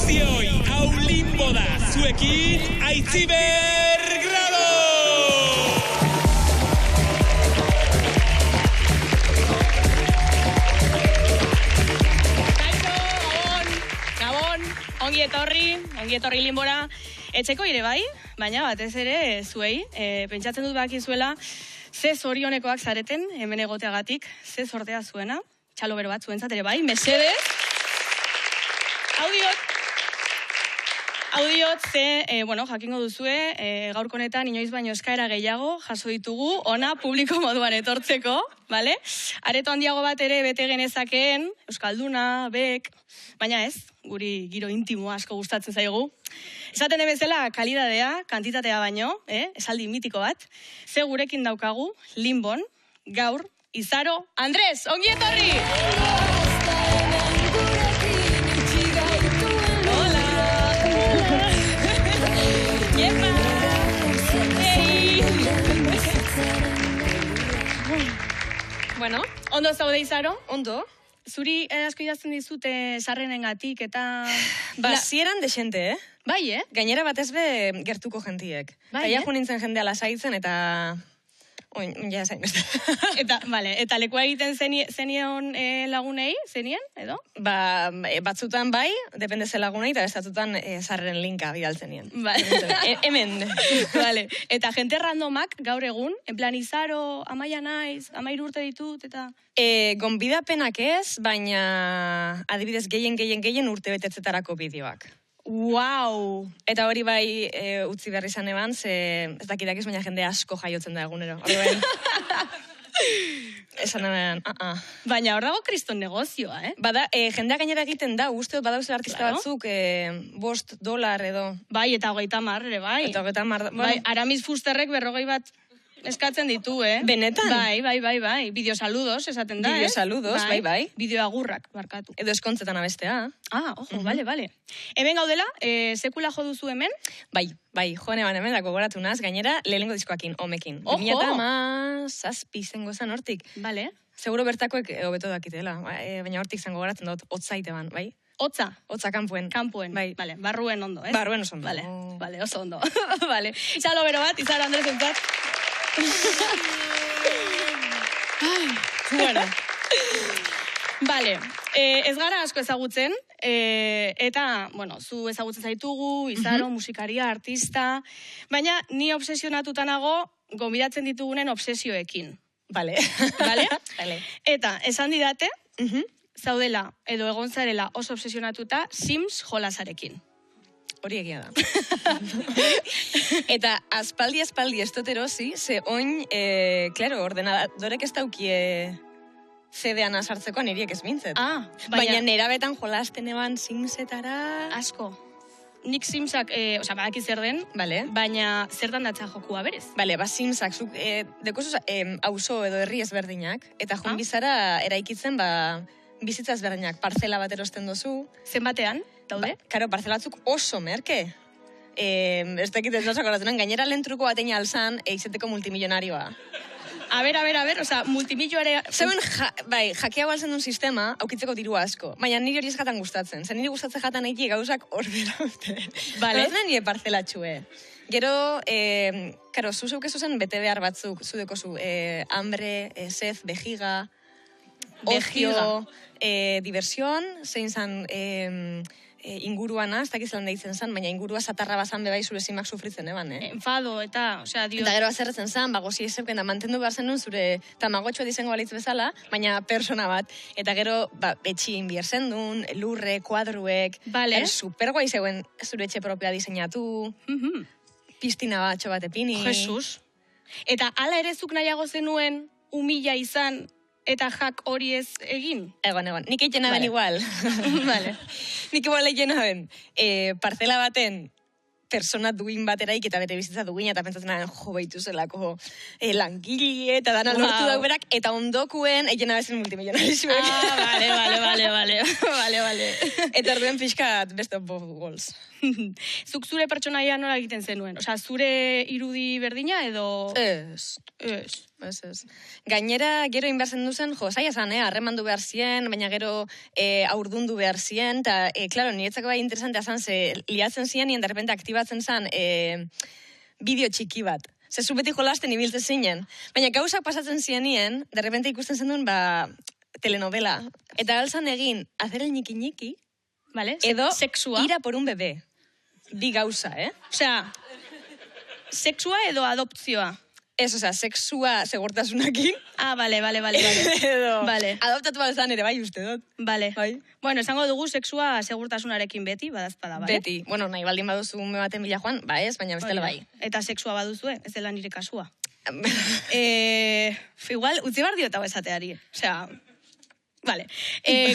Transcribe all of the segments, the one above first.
guztioi, hau limbo da, zuekin Aitziber Grado! Gabon, ongi etorri limbora. Etxeko ire bai, baina batez ere zuei, pentsatzen dut bakizuela, ze zorionekoak zareten, hemen egoteagatik, ze sortea zuena, txalo bero bat zuentzat ere bai, mesedez. Audiot, ze, jakingo duzue, gaurko honetan inoiz baino eskaera gehiago jaso ditugu, ona publiko moduan etortzeko, bale? Areto handiago bat ere bete genezakeen, Euskalduna, bek, baina ez, guri giro intimo asko gustatzen zaigu. Esaten bezala, kalidadea, kantitatea baino, esaldi mitiko bat, ze gurekin daukagu, Limbon, gaur, Izaro, Andres, ongi etorri! Bueno, ondo zaude Izaro? Ondo. Zuri asko idazten dizute sarrenengatik eta... Zieran desente, Bai, Gainera batez be gertuko jentiek. Bai, Taia nintzen jendea lasaitzen eta... ja zain beste. Eta lekua egiten zenion lagunei, zenien, edo? Batzutan bai, depende ze lagunei, eta bestatutan sarren linka bidaltzen nien. Hemen. Vale. Eta jente randomak gaur egun, en plan Izaro, Amaia naiz, 13 urte ditut, eta... Gonbidapenak ez, baina adibidez gehien urte betetzetarako bideoak. Wow! Eta hori bai utzi behar izan eban, ze ez dakidakiz, baina jende asko jaiotzen da egunero. Horren, esan eban, Baina hor dago kriston negozioa, Bada, jendeak gainera egiten da, uste dut badauzela artista batzuk, $5 edo. Bai, eta 30 ere, bai. Eta 30, Bai, Aramis Fusterrek 40 bat eskatzen ditu, Benetan? Bai. Videosaludos esaten da, Videosaludos, bai. Videoagurrak, barkatu. Edo eskontzetan abestea. Ojo, bale. Hemen gaudela, sekula jo duzu hemen? Bai, joan eban hemen dako goratu naz, gainera lehenengo diskoakin, omekin. Ojo! 2017 zengo zan hortik. Bale. Seguro bertakoek hobeto dakitela, baina hortik zengo goratzen dut, hotzaite ban, bai? Hotza kanpuen. Bai. Bale, barruen ondo, Barruen oso ondo. Bale, oso ondo. Bale. Txalo bero bat, Izaro Andres entzat. Bueno. Bale, ez gara asko ezagutzen, eta, zu ezagutzen zaitugu, Izaro, musikaria, artista, baina ni obsesionatuta nago gonbidatzen ditugunen obsesioekin. Bale. Eta, esan didate, zaudela, edo egon zarela oso obsesionatuta Sims jolasarekin. Hori egia da. Eta aspaldi ez dut erosi, ze oin, ordenadorek ez daukie CD-an sartzeko niriek ez mintzet. Baina nerabetan jolasten eban Simsetara... Asko. Nik Simsak, badaki zer den, baina zertan datza jokua berez. Simsak, zuk, dekozu auzo edo herri ezberdinak, eta joan bizara eraikitzen, bizitza ezberdinak, parcela bat erosten dozu. Zenbatean, daude? Karo, parcela batzuk oso merke. Ez dakit ez nosak horatzen, gainera lehen truko bateina alzan, izeteko multimilionarioa. A ber, multimilioare... Zeuen, jakea balzen duen sistema, aukitzeko diru asko. Baina niri hori ez jatan gustatzen. Zer niri gustatzen jatan eiki gauzak ordera dute. Horretzen nire parcelatxue. Gero, karo, zu zeukezu zen bete behar batzuk, zu dekozu, hambre, sed, vejiga, ocio, diversión, zein zan inguruana, ez dakiz lan deitzen zan, baina ingurua satarra bazan bebai zure zimak sufritzen eban, Enfado, eta, dio... Eta gero azerretzen zan, gozi ezeuken da mantendu behar zenun zure tamagotxoa dizengo balitz bezala, baina persona bat. Eta gero, etxin bierzen duen, lurre, kuadruek, superguai zeuen zure etxe propia diseinatu, piztina batxo bat epini. Jesus. Eta ala ere zuk nahiago zenuen humila izan, eta jak hori ez egin? Egon. Nik egiten aben igual. Nik igual egiten aben. Parcela baten persona duin bateraik eta bere bizitza duin, eta pentsatzen aben jo behitu zelako langile eta dana lortu dauberak, eta ondokuen egiten abezen multimilionarizuek. Vale. Eta orduen pixkat best of both worlds. Zuk zure pertsonaia nola egiten zenuen? Zure irudi berdina edo... Ez. Gainera, gero inbertzen duzen, zaila zan, harremandu behar zien, baina gero aurdundu behar zien, eta, klaro, niretzako bai interesantea zan, ze liatzen zien, nien derrepente aktibatzen zan bideo txiki bat. Ze zu beti jolasten ibiltzen zinen. Baina gauzak pasatzen zienien, derrepente ikusten zen duen, telenovela. Eta galtzan egin, hacer el ñiki-ñiki, edo sexua. Ir a por un bebé. Bi gauza, Osea, sexua edo adopzioa? Ez, sexua segurtasunakin. Bale. Edo, vale. Adoptatu balzan ere, bai, uste dut. Bale. Bai. Bueno, esango dugu sexua segurtasunarekin beti, badazpada, bale? Beti. Bueno, nahi baldin baduzu ume baten bila joan, ez, baina bestela bai. Eta sexua baduzue, ez dela nire kasua. Igual, utzi bar diota esateari. Osea, vale.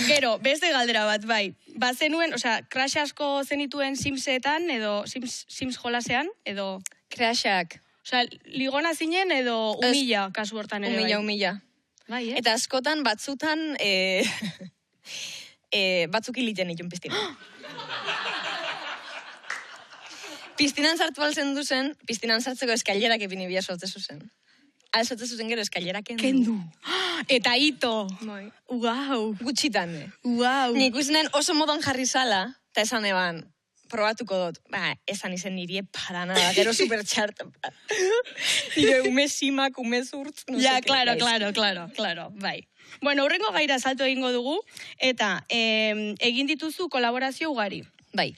Gero, beste galdera bat, bai. Bazenuen, crash asko zenituen Simsetan, edo Sims jolasean, edo... Crashak. Ligona zinen edo humila kasu hortan ere bai? Humila. Bai, Eta askotan, batzutan, batzuk hiliten itun piztina. Piztinan sartu balzen duzen, piztinan sartzeko eskailerak epini bia sortze zuzen. Alzotze zuzen gero eskailerak kendu. Eta ito. Bai. Uau. Gutxitan, Uau. Nik usten oso modan jarri zala, eta esan eban, probatuko dut. Esan izen nire para nada, gero supertxart. Nire umesimak, umezurtz. Ja, claro, bai. Bueno, urrengo gaira salto egingo dugu, eta egin dituzu kolaborazio ugari. Bai.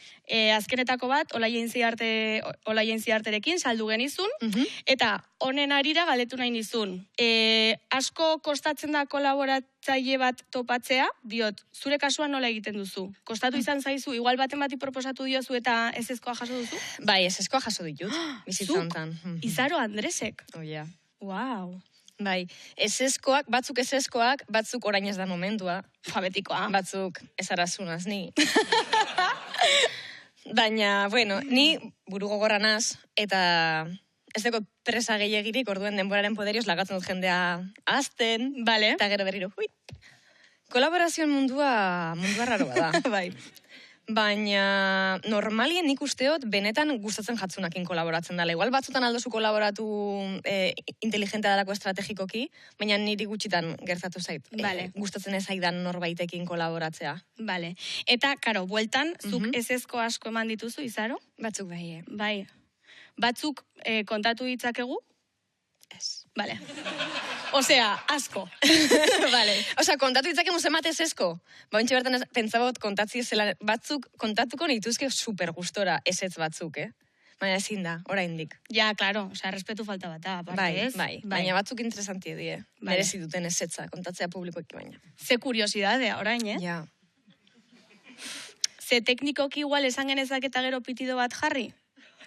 Azkenetako bat, Olaien Ziarterekin saldu genizun, eta honen arira galdetu nahi nizun. Asko kostatzen da kolaboratzaile bat topatzea, diot, zure kasuan nola egiten duzu? Kostatu izan zaizu, igual baten bati proposatu diozu eta ezezkoa jaso duzu? Bai, ezezkoa jaso ditut, bizitza hontan. Izaro Andresek? Oia. Wow. Bai, batzuk ezezkoak, batzuk orain ez da momentua. Betikoa. Batzuk ezarazunaz, ni. Baina, bueno, ni buru gogorra naz, eta ez deko presa gehiagirik, orduen denboraren poderioz lagatzen dut jendea azten, eta gero berriro, kolaborazioen mundua raroa da. Bai. Baina normalien nik usteot benetan gustatzen jatzunakin kolaboratzen dela. Igual batzutan aldozu kolaboratu inteligente dalako estrategikoki, baina niri gutxitan gertatu zait. Gustatzen ez aidan norbaitekin kolaboratzea. Vale. Eta, karo, bueltan, zuk ezezko asko eman dituzu, Izaro? Batzuk bai, Bai. Batzuk kontatu ditzakegu? Ez. Vale. Osea, asko. Vale. Osea, kontatu ditzakegu zenbat ezezko. Baintxe bertan pentsabot kontatzi ezela, batzuk kontatuko nituzke super gustora ezetz batzuk, Baina ezin da, oraindik. Ja, claro, osea, respetu falta bat, aparte, ez? Bai. Baina batzuk interesantie die. Merezi duten ezetza, kontatzea publikoeki baina. Ze kuriosidadea, orain, Ja. Ze teknikoki igual esan genezak eta gero pitido bat jarri?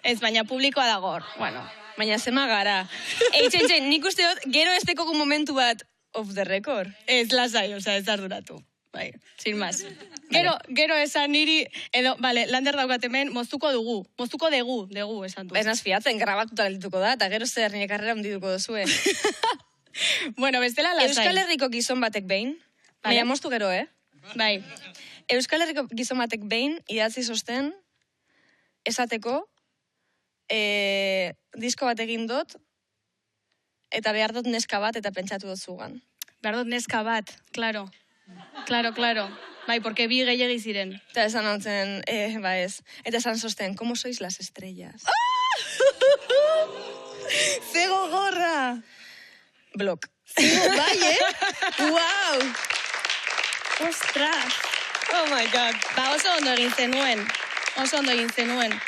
Ez, baina publikoa dago hor. Bueno. Baina zema gara. Eitxen, nik uste dut, gero ez dekogu momentu bat off the record. Ez lasai, osea, ez arduratu. Bai, sin más. Gero esan niri, edo, lander daukat hemen, moztuko dugu, esan du. Ez naz fiatzen, grabatuta geldituko da, eta gero zer nire karrera hundiduko duzue. Bueno, bestela lasai. Euskal Herriko gizon batek behin, baina moztu gero, Bai. Euskal Herriko gizon batek behin, idatzi zosten, esateko, disko bat egin dut, eta behar dut neska bat, eta pentsatu dut zugan. Behar dut neska bat, claro. Bai, porque bi gehiagi ziren. Eta esan hautzen, ez. Eta esan zosten, ¿cómo sois las estrellas? Ze gogorra! Blok. Bai, Wow! Ostras! Oh my God! Oso ondo egin zenuen.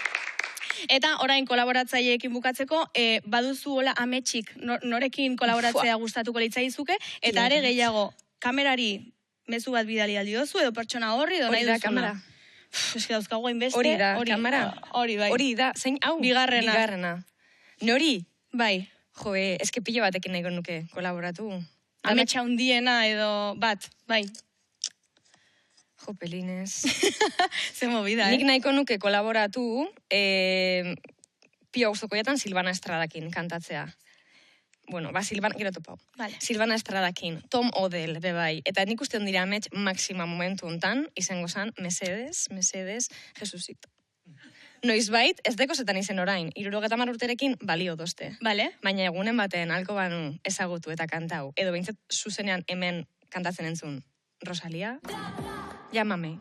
Eta orain kolaboratzaileekin bukatzeko, baduzu hola ametsik norekin kolaboratzea gustatuko litzaizuke, eta are gehiago, kamerari mezu bat bidali aldi dozu, edo pertsona horri, edo nahi duzuna. Hori da, kamera. Eski dauzkago hainbeste. Hori da, kamera. Hori, bai. Hori da, zein hau? Bigarrena. Nori? Bai. Jo, eske pilo batekin nahiko nuke kolaboratu. Ametsa hundiena edo bat, bai. Jo, pelines. Ze movida, Nik nahiko nuke kolaboratu, pio guztoko jatan Silvana Estradakin kantatzea. Bueno, Silvana, gero topau. Vale. Silvana Estradakin, Tom Odell, bebai. Eta nik uste ondira amets maxima momentu hontan, izango zan, Mercedes, Jesucito. Noizbait, ez deko zetan izen orain, 70 urterekin balio dozte. Vale. Baina egunen baten alko banu ezagutu eta kantau, edo behintzat zuzenean hemen kantatzen entzun, Rosalia, llámame.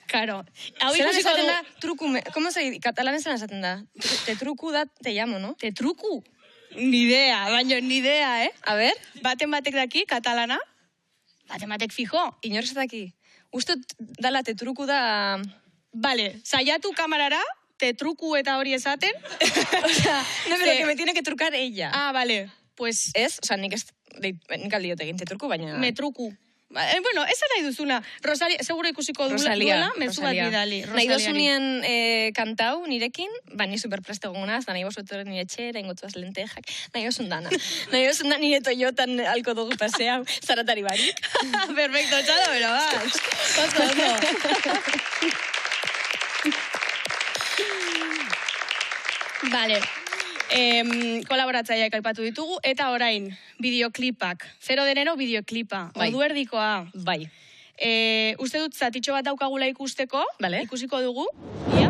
Claro. Hau Zeran ikusiko esaten du... da, truku, ¿cómo se katalanen zelan esaten da? Te truku da, te llamo, no? Te truku? Ni idea, baina ni idea, eh? A ver? Baten batek daki, katalana. Baten batek fijo. Inor ez daki. Ustot dala te truku da... Vale, saiatu kamarara, te truku eta hori esaten. O sea, no, pero que me tiene que trucar ella. Ah, vale, pues... Ez, o sea, nik aldiot egin te truku, baina... Me truku. Bueno, esa nahi duzuna. Rosalia, seguro ikusiko duela, mezu bat bidali. Nahi duzunien kantau nirekin, baina superpreste gonaz, da nahi bosuetor nire txera, ingotuaz lentejak, nahi duzun dana. Nahi duzun da nire Toyotan alko dugu paseau, zaratari barik. Perfecto, txalo, pero vas. Vale. Kolaboratzaileak aipatu ditugu, eta orain, bideoklipak. 0 de enero bideoklipa. Bai. Ordu erdikoa. Bai. Uste dut zatitxo bat daukagula ikusteko. Vale. Ikusiko dugu. Ia.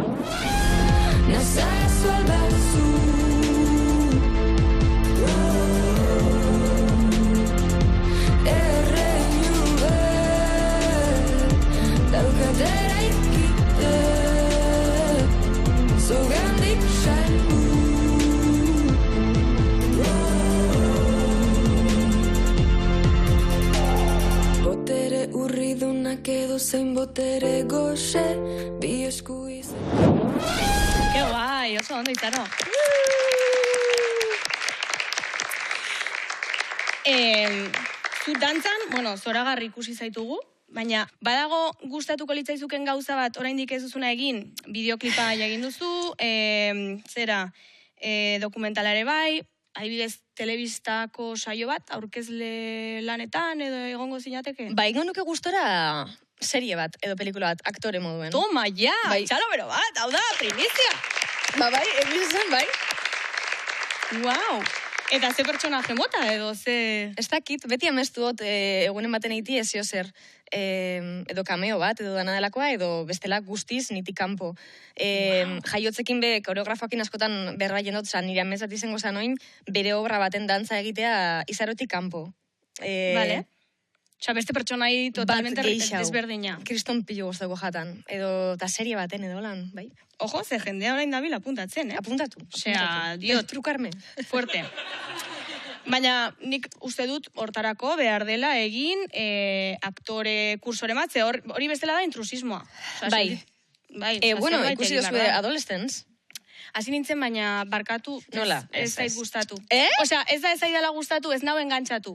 Edo zein botere goxe, bi esku izan. Ke guai, oso ondo izaro. Zu dantzan, bueno, zoragarri ikusi zaitugu, baina badago gustatuko litzaizuken gauza bat, oraindik ez duzuna egin, bideoklipa egin duzu, dokumentalare bai, adibidez, telebistako saio bat, aurkezle lanetan, edo egongo zinateke? Ba, ingo nuke gustora serie bat, edo pelikula bat, aktore moduen. Toma, ja! Bai. Txalo bero bat, hau da, primizia! Ba, bai, egizan, bai. Wow! Eta ze pertsonaje mota, edo ze... Ez dakit, beti amestu dut egunen baten eiti ezio zer, edo kameo bat, edo dana delakoa, edo bestela guztiz nitik kanpo. Jaiotzekin be, koreografoakin askotan berra jendot, nire amezat izango zanoin, bere obra baten dantza egitea izarotik kanpo. Vale. Osa, beste pertsonai totalmente desberdina. Kriston pilo goztako jatan. Edo, eta serie baten edo lan, bai? Ojo, ze jendea orain dabil apuntatzen, eh? Apuntatu. Osea, diot. Trukarme. Fuerte. Baina nik uste dut hortarako behar dela egin aktore kursore matze, hori bestela da intrusismoa. Osea, bai. Bai. Bueno, ikusi dozue adolescents. Hasi nintzen, baina barkatu. Nola? Ez zait gustatu. Osea, ez da ez zaidala gustatu, ez nau engantzatu.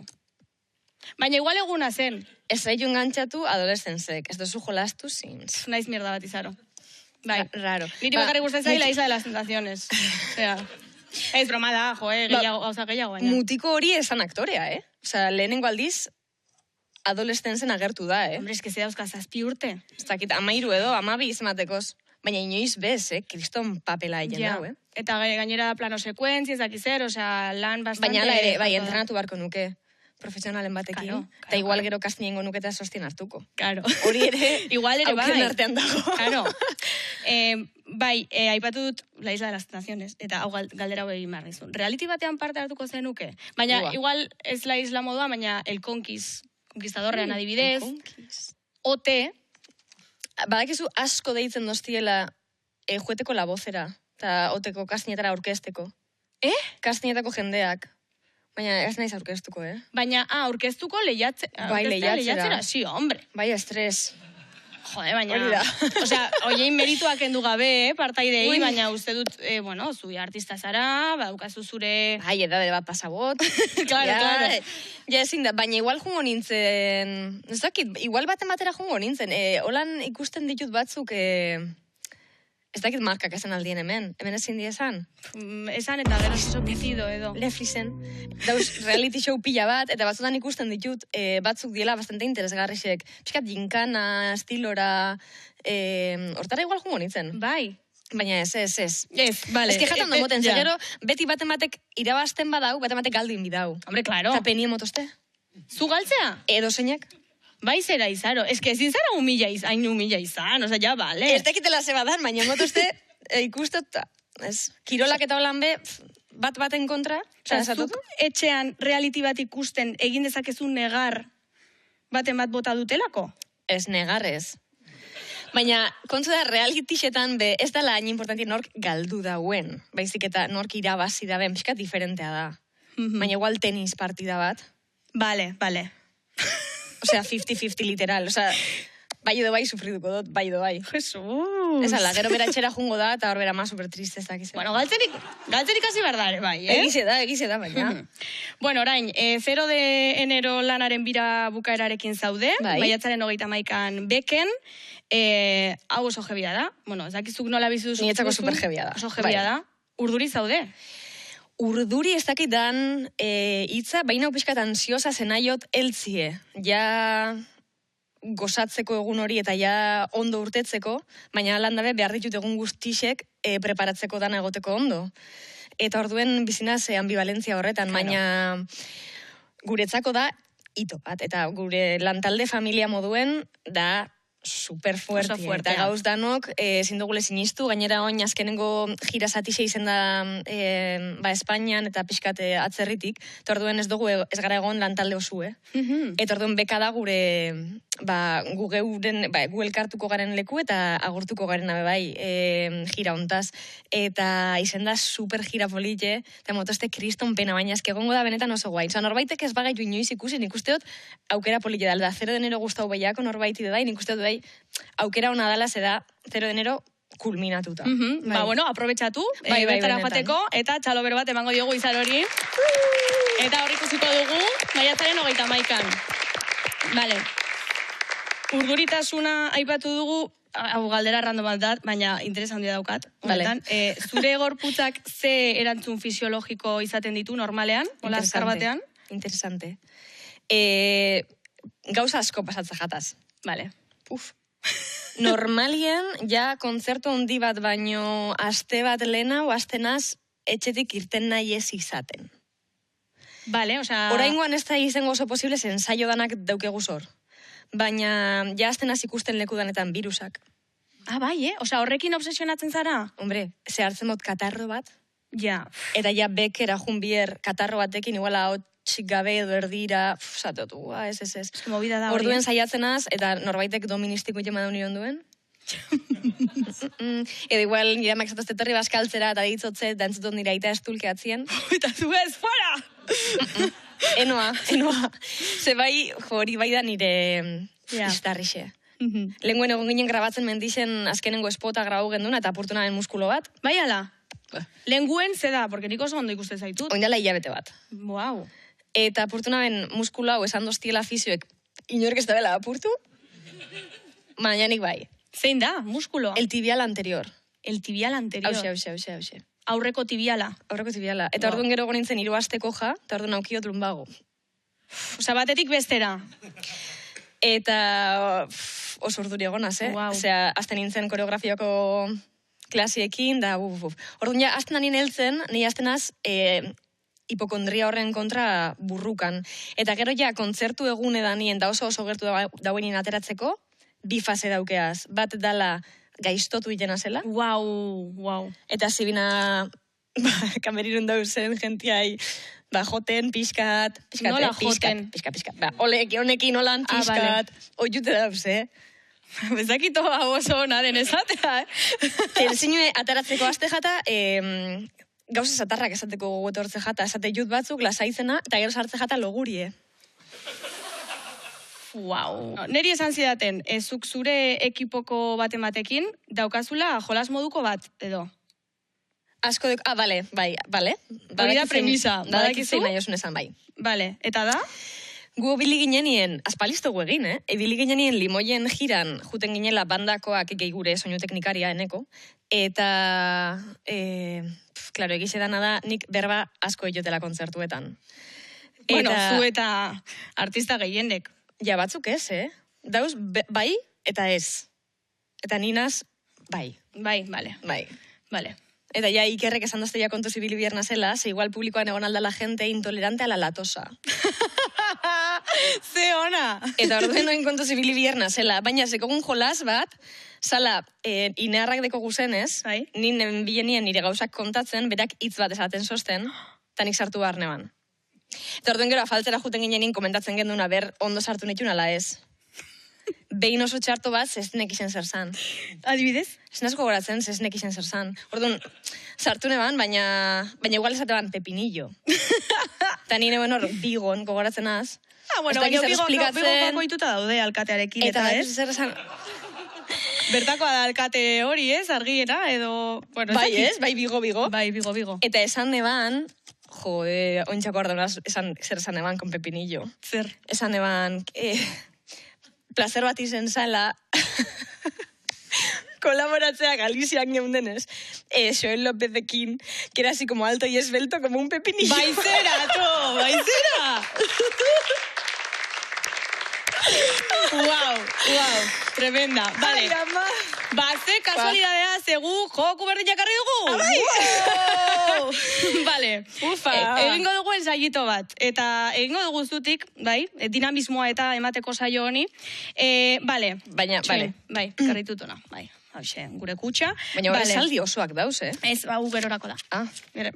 Baina igual eguna zen. Ez zaitu engantzatu adolescentsek. Ez dozu jolastu zintz. Naiz mierda bat izaro. Bai. Raro. Niri bakarrik gustatzen la isla de las tentaciones. Osea, ez broma da, gauza gehiago baina. Mutiko hori esan aktorea, Osea, lehenengo aldiz adolescentzen agertu da, Hombre, eske ze dauzka 7 urte. Ez dakit, 13 edo, 12 izmatekoz. Baina inoiz bez, kriston papela egin dau, Eta gainera plano sekuentzi, ez dakizer, osea, lan bastante... Baina ala ere, bai, entrenatu barko nuke profesionalen batekin. Eta igual gero kastinengo nuke eta sostien hartuko. Claro. Hori ere, igual ere bai. auken artean dago. Claro. Bai, aipatu dut la isla de las tentaciones, eta hau galdera hau egin behar dizun. Reality batean parte hartuko zenuke? Baina, igual ez la isla modua, baina el Conquistadorrean adibidez. El Conquist. OT. Badakizu asko deitzen doztiela jueteko labozera, eta oteko kastinetara aurkezteko. Kastinetako jendeak. Baina ez naiz aurkeztuko, Baina, aurkeztuko lehiatzera. Sí, hombre. Bai, estres. Jode, baina... Hori da. Osea, oiein merituak endu gabe, partaidei, baina uste dut, bueno, zui artista zara, daukazu zure... Bai, edade bat pasabot. Claro. Ja, ezin da, baina igual jungo nintzen... Ez dakit, igual baten batera jungo nintzen. Holan ikusten ditut batzuk... Ez dakit markak esan aldien hemen. Hemen ezin di esan. Esan eta gero zizo pitido edo. Lefrisen. Dauz reality show pila bat, eta batzutan ikusten ditut batzuk diela bastante interesgarrisek. Piskat jinkana, estilora... Hortara igual jungo nintzen. Bai. Baina ez. Ez, vale. Ez que jatan domoten, gero beti baten batek irabazten badau, baten batek galdin bidau. Hombre, claro. Eta penien motoste. Zu galtzea? Edo zeinak. Bai zera izaro. Ez que ezin zara hain humilla izan, oza, ja, bale. Ez dakitela zebadan, baina motoste Ikustot, ez. Kirolak eta holan be, bat-baten kontra. Zuk etxean reality bat ikusten egin dezakezu negar baten bat bota dutelako? Ez negarrez. Baina, kontzu da, realitixetan be, ez dela hain importanti nork galdu dauen. Baizik eta nork irabazi daben, pixkat diferentea da. Baina igual tenis partida bat. Vale. Osea, 50-50 literal. Osea, bai edo bai sufriduko dut, bai edo bai. Jesus. Ez ala, gero bera etxera jungo da, eta hor bera ma super triste ez dakiz. Bueno, galtzerik hasi berdare, bai, Egize da, baina. Bueno, orain, 0 de enero lanaren bira bukaerarekin zaude, maiatzaren 31an beken, hau oso jebia da. Bueno, ez dakizuk nola bizi duzu. Nietzako super jebia da. Oso jebia da. Urduri zaude. Urduri ez dakit dan hitza, baina pixkat ansiosa zenaiot eltzie. Ja gozatzeko egun hori eta ja ondo urtetzeko, baina landabe behar ditut egun guztixek preparatzeko dana egoteko ondo. Eta orduen bizinaz ambivalentzia horretan, baina guretzako da hito bat. Eta gure lantalde familia moduen da super fuerte. Eta gauz danok, zindugule sinistu, gainera oin azkenengo gira zatixe izen da Espainian eta pixkat atzerritik, eta orduen ez dugu ez gara egon lantalde osue. Eta orduen beka da gure gu elkartuko garen leku eta agurtuko garen abe gira hontaz. Eta izen da super gira polite, eta motoste kriston pena, baina ezke egongo da benetan oso guai. Osa, norbaitek ez bagaitu inoiz ikusi, nik usteot aukera polite da, 0 de enero gustau behiako norbaiti da, nik usteot aukera ona dala zeda 0 de enero kulminatuta. Ba, bueno, aprobetxatu, bertara joateko, eta txalo bero bat emango diogu izan hori. Eta hor ikusiko dugu, maiatzaren 31an. Vale. Urduritasuna aipatu dugu, hau galdera random bat da, baina interes handia daukat. Vale. Zure gorputzak ze erantzun fisiologiko izaten ditu normalean, hola azkar batean? Interesante. Gauza asko pasatza jataz. Vale. Normalien, ja, kontzertu handi bat baino aste bat lehena o astenaz etxetik irten nahi ez izaten. Vale, osea... Oraingoan ez da izango oso posible ensaio danak daukegu zor. Baina, ja astenaz ikusten leku danetan virusak. Ah, bai, Osea, horrekin obsesionatzen zara? Hombre, ze hartzen dut katarro bat. Ja. Eta ja bekera junbier katarro batekin, iguala txik gabe edo erdira, zateotu, ez. Movida da hori. Orduen saiatzenaz, eta norbaitek doministiko jema da union duen. Edo igual, nire amak zatozte terri baskaltzera, eta ditzotze, da entzutot nire aita estulkeatzien. Eta zu ez, fuera! Enoa. Ze bai, hori bai da nire istarrixe. Lenguen egon ginen grabatzen mendixen azkenengo espota grabau genduna, eta apurtu nahen muskulo bat. Bai ala? Lenguen ze da, porque nik oso ondo ikusten zaitut. Oindala hilabete bat. Wow. Eta apurtu nahen muskulu hau esan doztiela fizioek inork ez da bela apurtu, baina nik bai. Zein da, muskulo? El tibial anterior. El tibial anterior. Hauxe. Aurreko tibiala. Eta orduan gero gonintzen 3 asteko ja, eta orduan aukiot lumbago. Osea, batetik bestera. Eta oso urduri egonaz, Wow. Osea, azten nintzen koreografiako klasiekin, da Orduan ja, azten anien heltzen, ni aztenaz hipokondria horren kontra burrukan. Eta gero ja, kontzertu egune da nien, da oso gertu dauenien ateratzeko, 2 fase daukeaz. Bat dala gaiztotu itena zela. Wow. Eta zibina kamerirun dauzen jentiai, joten, pixkat. Nola joten? Pixkat. Honekin holan pixkat. Oiute dauze, Bezakito hau oso naren esatea, Zinue, ataratzeko aste jata, gauza zatarrak esateko gogoetortze jata, esate jut batzuk, lasaitzena, eta gero sartze jata logurie. Wow. Neri esan zidaten, zuk zure ekipoko batekin, daukazula jolas moduko bat, edo? Asko duk, bale. Hori da premisa, badakizu nahi osun esan bai. Bale, eta da? Gu bili ginenien, aspalistogu egin, Bili ginenien limoien jiran, juten ginela bandakoak gehi gure soinu teknikaria eneko, eta, klaro, egize dana da, nik berba asko egotela kontzertuetan. Bueno, zu eta artista gehienek. Ja, batzuk ez, Dauz, bai, eta ez. Eta ninaz, bai. Vale. Eta ja, Ikerrek esan dozte ja kontu zibili bierna zela, ze igual publikoan egon aldala gente intolerante a la latosa. Ze ona. Eta orduen noin kontu zibili bierna, zela, baina zekogun jolas bat, zala, inearrak deko guzenez, nien bilenien nire gauzak kontatzen, berak hitz bat esaten sosten, eta nik sartu behar neban. Eta orduen gero, afaltzera juten ginenin komentatzen genduna, ber, ondo sartu nitun ala ez. Behin oso txarto bat, zeznek izen zer zan. Adibidez? Ez nazko goratzen, zeznek izen zer zan. Orduan, sartu neban, baina igual esateban pepinillo. Eta nire ben hor, bigon, gogoratzen az. Bueno, baina bigoko ituta daude alkatearekin, eta ez? Zer esan... Bertakoa da alkate hori, ez? Argiera, edo... Bai, ez? Bai, bigo. Bai, bigo. Eta esan neban, ointxako ardonaz, zer esan neban kon pepinillo. Zer? Esan neban, placer bat izen zala, kolaboratzea Galizian geundenez, Joel Lópezekin, que era así como alto y esbelto como un pepinillo. Baizera, baizera! Wow, tremenda. Vale. Ze kasualidadea zegu joku berdinak arri dugu. Vale. Ufa. Egingo dugu ensaiito bat. Eta egingo dugu zutik, bai, dinamismoa eta emateko saio honi. Vale. Baina, vale. Bai, karritutona, bai. Hauxe, gure kutxa. Baina hori saldi osoak dauz, eh? Ez, gerorako da.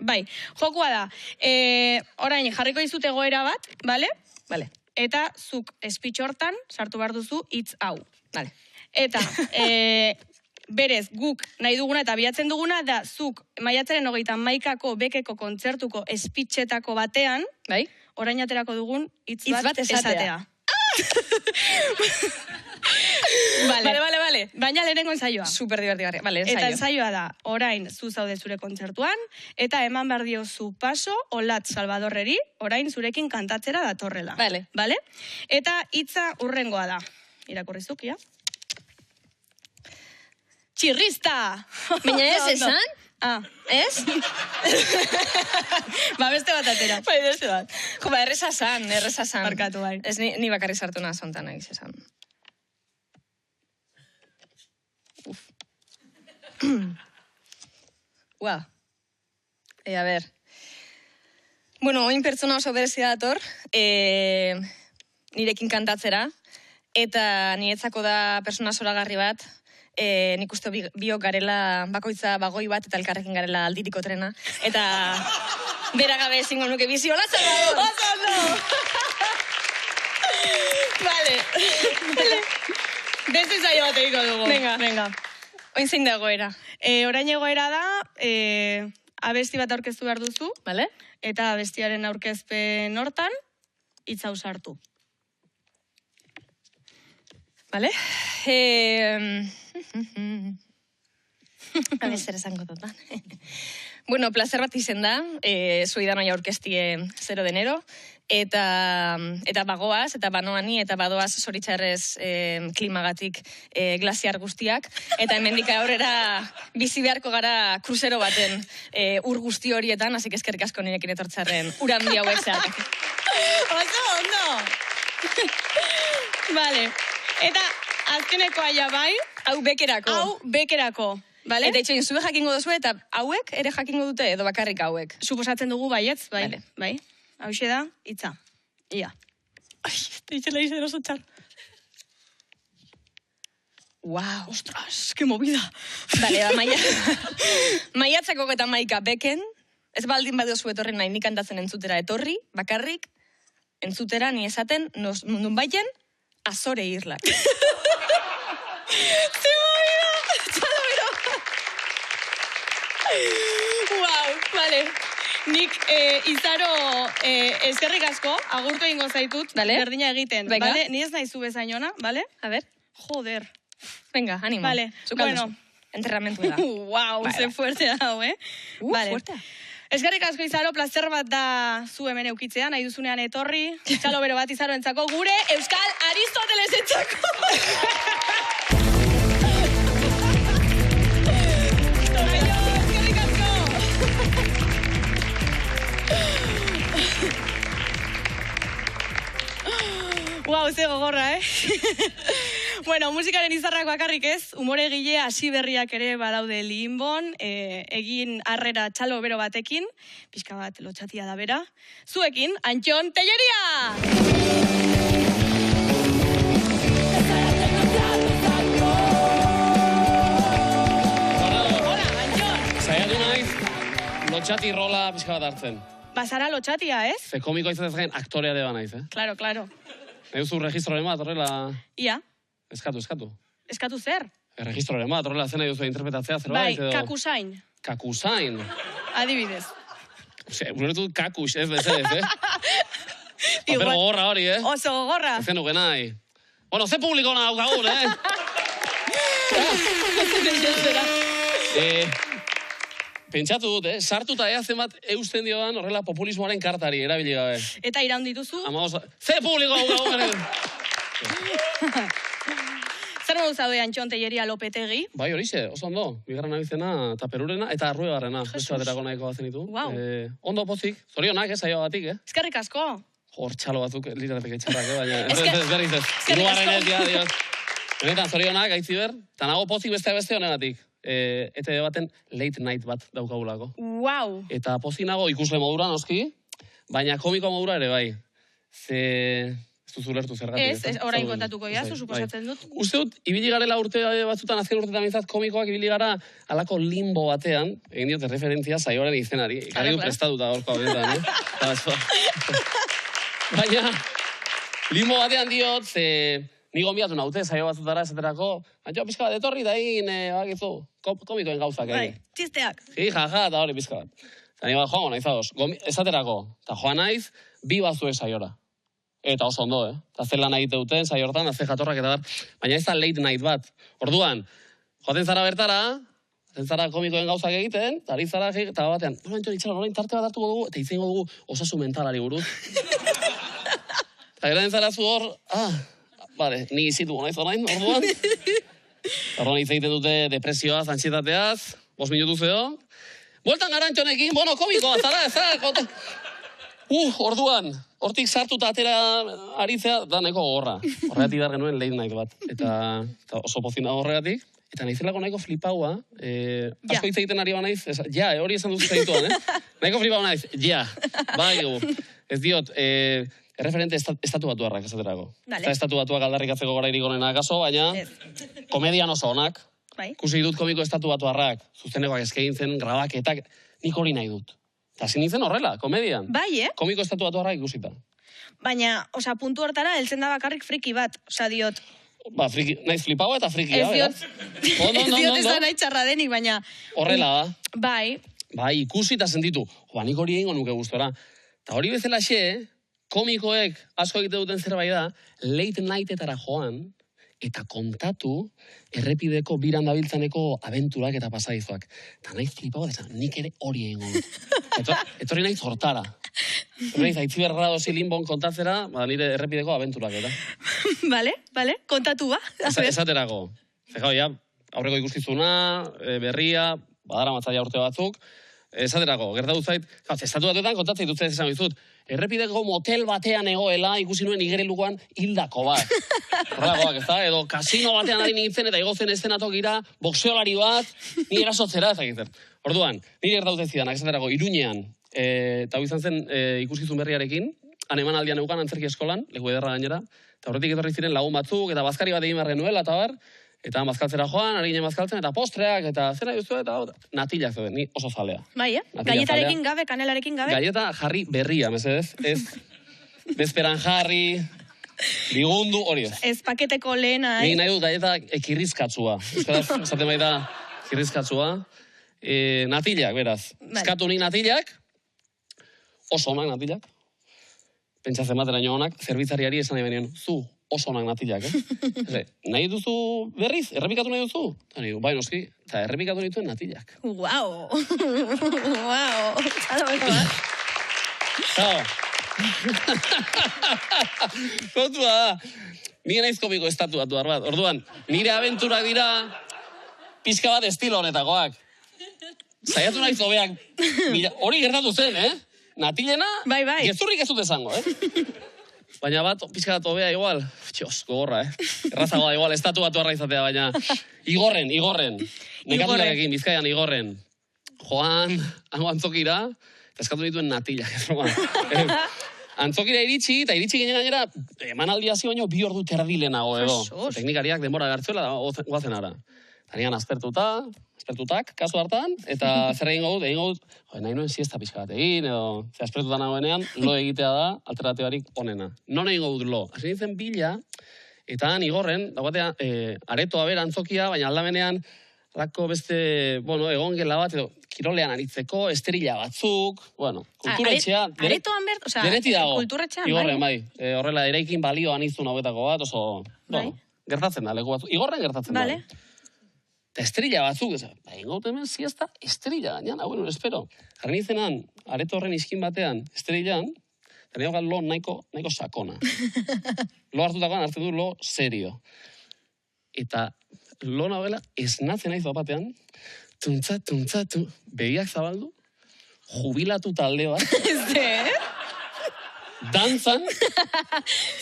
Bai, jokua da. Orain, jarriko izute egoera bat, bale? Bale. Eta zuk speech hortan sartu behar duzu hitz hau. Vale. Eta berez guk nahi duguna eta bilatzen duguna da zuk maiatzaren 31ko bekeko kontzertuko speechetako batean, bai, orain aterako dugun hitz bat esatea. Vale. Baina lehenengo ensaioa. Super divertigarria. Vale, ensaio. Eta ensaioa da, orain zu zaude zure kontzertuan, eta eman behar diozu paso Olat Salvadorreri, orain zurekin kantatzera datorrela. Vale. Eta hitza urrengoa da. Irakurri zukia. Txirrista! Baina ez esan? Ez? Beste bat atera. Beste bat. Erreza san. Barkatu, bai. Ez ni bakarri sartu nahi zontan egiz esan. A ver. Bueno, oin pertsona oso berezia dator, nirekin kantatzera, eta niretzako da persona zoragarri bat, nik uste biok garela bakoitza bagoi bat, eta elkarrekin garela aldiriko trena, eta bera gabe ezingo nuke bizi, hola Salvador! Oso, Vale. Beste ensaio bat egiko dugu. Venga. Oin zein da egoera? Orain egoera da, abesti bat aurkeztu behar duzu, vale? Eta abestiaren aurkezpen hortan, hitz hau sartu. Vale? Zer esango dutan. Bueno, placer bat izen da, zuidanoia aurkeztie 0 de enero, eta bagoaz, eta banoani, eta badoaz zoritxarrez klimagatik glaziar guztiak, eta hemendik aurrera bizi beharko gara kruzero baten ur guzti horietan, hasik eskerrik asko nirekin etortzarren uran bi hauek zeharkak. Oso, ondo! Vale, eta azkeneko aia bai? Hau bekerako. Vale? Eta itxoin, zube jakingo duzu eta hauek ere jakingo dute edo bakarrik hauek? Suposatzen dugu baietz, bai. Vale. Bai. Hauxe da, hitza. Ia. Ai, itxela izen oso txar. Wow. Ostras, que movida. Vale, maiatzako eta maika beken, ez baldin badio zuetorren nahi nik kantatzen entzutera etorri, bakarrik, entzutera ni esaten, nun baiten, Azore irlak. Wow, vale. Nik izaro eskerrik asko, agurtu egingo zaitut, berdina egiten. Vale? Ni ez nahi zu bezainona, vale? A ver. Joder. Venga, ánimo. Vale, bueno. Enterramentu da. Wow, vale. Ze fuerte hau, Vale. Fuerte. Eskerrik asko izaro, placer bat da zu hemen eukitzea, nahi duzunean etorri. Txalo bero bat izaro entzako, gure Euskal Aristoteles entzako. Wow, ze gogorra, Bueno, musikaren izarrak bakarrik ez, umoregile hasi berriak ere badaude Limbon, egin harrera txalo bero batekin, pixka bat lotxatia da bera. Zuekin, Antxon Telleria! Hola, Antxon! Zaiatu naiz, lotxati rola pixka bat hartzen. Bazara lotxatia, ez? Ze komiko izatez gain aktorea deba naiz, eh? Claro, claro. Nahi duzu registroren bat, horrela... Ia. Eskatu. Eskatu zer? Registroren bat, horrela zen nahi duzu interpretatzea zerbait, Bai, kakusain. Kakusain. Adibidez. Ulertu kakus, ez bezez, eh? Paper gogorra hori, eh? Oso gogorra. Ezen nuke nahi. Bueno, ze publiko nahi daukagun, eh? Pentsatu dut, sartuta zen bat eusten dioan horrela populismoaren kartari, erabili gabe. Eta iraun dituzu? Ze publiko daukagun! Zer modu zaude Antxon Telleria Lopetegi? Bai, horixe, oso ondo. Bigarren abizena, eta perurena, eta arruegarrena. Beste baterako nahiko bazen ditu. Wow. Ondo pozik, zorionak, saio batik, Eskerrik asko. Hor txalo batzuk, liratek etxarrak, baina... Eskerrik asko. Hirugarren ez, Dios. Benetan, zorionak, Aitziber, eta nago pozik beste honegatik. ETV baten late night bat daukagulako. Wow. Eta pozik nago ikusle modura, noski, baina komiko modura ere bai. Ze... Ez duzu lertu zergatik. Ez, orain kontatuko jazu, suposatzen dut. Uste dut, ibili garela urte batzutan, azken urtetan bintzat komikoak ibili gara alako limbo batean, egin diote referentzia saioaren izenari. Gari du prestatuta gorko abetan, Baina, limbo batean diot, ze... Ni gombiatu naute, saio batzutara esaterako, Antxo, pizka bat, etorri da egin, bakizu, komikoen gauzak egin. Bai, txisteak. Jaja, eta hori pizka bat. Eta nire bat, joango nahi zadoz, esaterako, eta joan naiz, 2 batzuek saiora. Eta oso ondo, Eta zer lan egite duten, saio hortan, ze jatorrak eta dar. Baina ez da late night bat. Orduan, joaten zara bertara, zara komikoen gauzak egiten, eta ari zara, eta batean, Antxo, itxaron, orain tarte bat hartuko dugu, eta itzengo dugu osasun mentalari buruz. Eta geraten zara zu hor, Bale, ni izitu naiz orain, orduan. Orduan hitz egiten dute depresioaz, antsietateaz, 5 minutu zeo. Bueltan gara Antxonekin, bueno, komikoa, zara. Orduan, hortik sartuta atera aritzea, da nahiko gogorra. Horregatik dar genuen late night bat. Eta oso pozina horregatik. Eta nahizelako nahiko flipaua, asko hitz egiten ari ba naiz, hori esan duzu zaituan, Nahiko flipaua naiz, bai, ez diot, referente estatu batuarrak esaterako. Eta estatu batuak aldarrikatzeko gara irigonena akaso, baina komedian oso onak. Ikusi dut komiko estatu batuarrak, zuzenekoak eskegin zen, grabaketak, nik hori nahi dut. Eta zin nintzen horrela, komedian. Bai, Komiko estatu batuarrak ikusita. Baina, puntu hortara, heltzen da bakarrik friki bat, diot. Naiz flipaua eta frikia, Ez diot ez da nahi txarra denik, baina... Horrela da. Bai. Bai, ikusi eta sentitu. Nik hori egingo nuke gustora. Eta hori bezala komikoek asko egite duten zerbait da, late nightetara joan, eta kontatu errepideko biran dabiltzaneko abenturak eta pasadizoak. Eta nahi flipago da, nik ere hori egingo dut. Etorri nahi zortara. Etorri nahi Aitziber Gradosi Limbon kontatzera, nire errepideko abenturak, eta. Bale, kontatu ba. Esaterako. Zekau, aurreko ikuskizuna, berria, badara matzaia urte batzuk, esaterako, gertatu zait, estatu batetan kontatzen dituzten esan bizut, errepideko motel batean egoela, ikusi nuen igerelukoan hildako bat. Horregakoak, ez da? Edo kasino batean ari nintzen eta igozen eszenatokira, boxeolari bat, ni erasotzera ezagiten. Orduan, nire gertatu zidanak, esaterako, Iruñean, eta izan zen ikuskizun berriarekin, han emanaldian eukan antzerki eskolan, leku ederra gainera, eta horretik etorri ziren lagun batzuk, eta bazkari bat egin behar genuela, eta bar, eta bazkaltzera joan, ari ginen bazkaltzen, eta postreak, eta zera duzu, eta natilak zeuden, ni oso zalea. Bai, Galletarekin gabe, kanelarekin gabe? Galleta jarri berria, mesedez, ez bezperan jarri, bigundu, hori ez. Ez paketeko lehena, Ni nahi dut galleta kirrizkatzua. Esaten bai da kirrizkatzua. Natilak, beraz. Eskatu ni natilak, oso onak natilak. Pentsatzen bateraino onak, zerbitzariari esan nahi benien, zu, oso onak natilak, Nahi duzu berriz? Errepikatu nahi duzu? Eta nahi du, bai noski, eta errepikatu nituen natilak. Guau! Kontua da, nire naiz komiko estatu bat. Orduan, nire abenturak dira pixka bat estilo honetakoak. Zaiatu naiz hobeak, hori gertatu zen, Natilena, bai. gezurrik ez dut esango, baina bat, pixka bat hobea igual. Txos, gogorra, Errazagoa igual, estatu batu arra izatea, baina... Igorren. Nekatularekin, Bizkaian, Igorren. Joan, antzokira, eta eskatu dituen natila. Antzokira iritsi, eta iritsi ginen gainera, emanaldia zi baino 2 ordu terdilenago edo. Teknikariak denbora gartzuela, guazen ara. Tanian aspertutak, kasu hartan, eta zer egingo dut, nahi nuen siesta pixka bat egin, edo, aspertutan nagoenean, lo egitea da, alternatibarik onena. Non egingo dut lo. Hasi nintzen bila, eta Igorren, dagoatea, aretoa bera antzokia, baina aldamenean, lako beste, egon gela bat, edo, kirolean aritzeko, esterila batzuk, kulturetxea... Aretoan behar, oza, kulturetxean, Igorren, bai. Horrela, eraikin balioan izun hauetako bat, oso, gertatzen da, leku batzuk. Igorren gertatzen da. Eta esterila batzuk, ingot hemen siesta, esterila gainean, espero. Jarri nizenan, areto horren iskin batean, esterilan, eta nire lo nahiko sakona. Lo hartutakoan hartzen du lo serio. Eta lo nabela esnatzen naiz batean, tuntza, begiak zabaldu, jubilatu talde bat. Zer? Dantzan,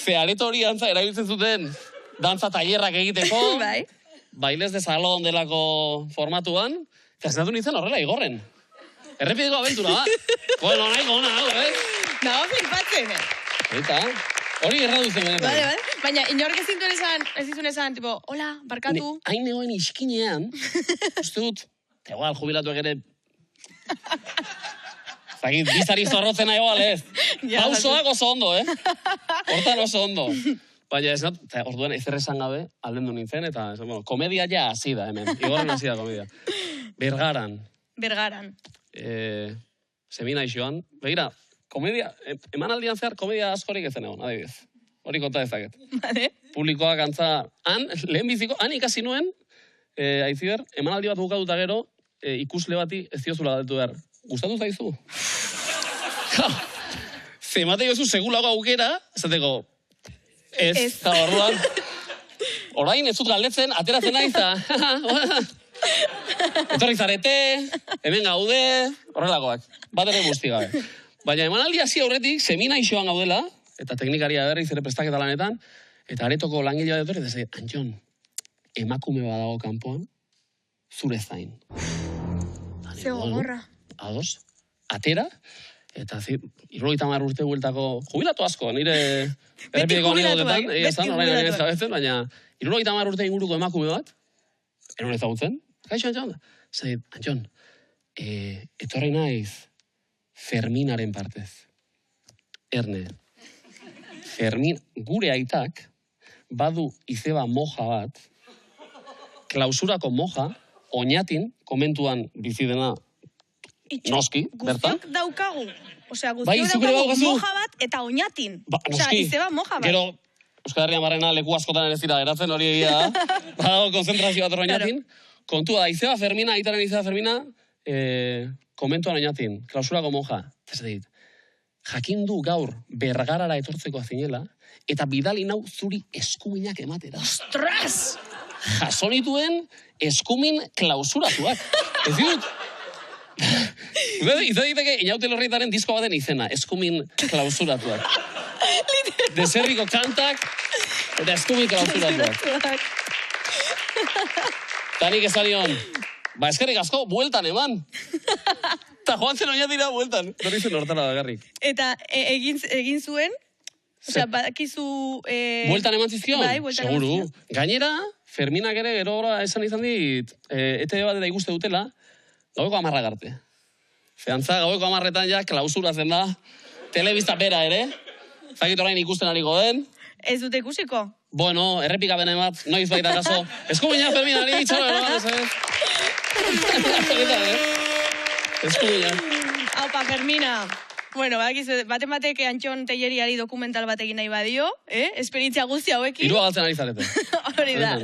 ze areto hori dantza erabiltzen zuten, dantza tailerrak egiteko, bailes de salón delako formatuan, eta esnatu nintzen horrela Igorren. Errepideko abentura bat. Nahiko ona, Nago flipatzen. Eta, hori erraduzen benetan. Baina, inork ez dizun esan, tipo, hola, barkatu. Hain negoen iskinean, uste dut, igual, jubilatuak ere... Zagit, bizari zorrotzena igual, Pausoak oso ondo, Hortan oso ondo. Baina ez orduan ezer esan gabe, aldendu nintzen, eta komedia ja hasi da hemen. Igorren hasi da komedia. Bergaran. Semina isoan. Begira, komedia, emanaldian zehar komedia askorik ezen egon, adibidez. Hori konta dezaket. Publikoak antza, lehen biziko, ikasi nuen, Aitziber, emanaldi bat bukatuta gero, ikusle bati ez diozula galdetu behar. Gustatu zaizu? Zemate jozu segulako aukera, esateko, ez, eta orduan, orain ez dut galdetzen, ateratzen naiz, etorri zarete, hemen gaude, horrelakoak, bat ere guzti gabe. Baina emanaldi hasi aurretik, semina isoan gaudela, eta teknikaria berriz ere prestaketa lanetan, eta aretoko langilea dut, eta zait, Antxon, emakume badago kanpoan, zure zain. Zego gorra. Ados, atera, eta 70 urte bueltako, jubilatu asko, nire errepideko anigotetan, orain hori ez gabetzen, baina 70 urte inguruko emakume bat, eron ezagutzen, kaixo, Antxon? Zait, Antxon, etorri naiz Ferminaren partez. Erne, Fermin, gure aitak, badu izeba moja bat, klausurako moja, oinatin, komentuan bizidena, noski, bertan. Guztiok daukagu. Osea, guztiok daukagu moja bat eta oinatin. Osea, izeba moja bat. Gero, Euskal Herrian barrena leku askotan ere zira eratzen hori egia da. Badago konzentrazio bat oinatin. Kontua, izeba Fermina, aitaren izeba Fermina, komentuan oinatin, klausurako moja. Ez dit, jakin du gaur Bergarara etortzeko azinela, eta bidali nau zuri eskuminak ematera. Ostras! Jasonituen eskumin klausuratuak. Ez dut? Izan diteke, Inaute Lorrietaren disko baten izena, eskumin klausuratuak. Deserriko kantak, eta eskumin klausuratuak. Tanik esanion, eskerrik asko, bueltan eman. Eta joan zen oinatira bueltan. Dori zen hortara bagarrik. Eta egin zuen, osea, bakizu... Bueltan eman zizkion? Bai, bueltan eman zizkion. Gainera, Ferminak ere gero esan izan dit, ETV bat eta ikuste dutela, gaueko 10 arte. Zeantza, gaueko 10etan ja, klausuratzen da, telebista bera ere, zagit orain ikusten ariko den. Ez dute ikusiko? Bueno, errepika bene bat, noiz baita kaso. Eskumina Ferminari, txalo, Eskumina. Aupa, Fermina. Bueno, baten batek Antxon Telleriari dokumental bat egin nahi badio, esperientzia guzti hauekin. Irua galtzen ari zarete. Hori da.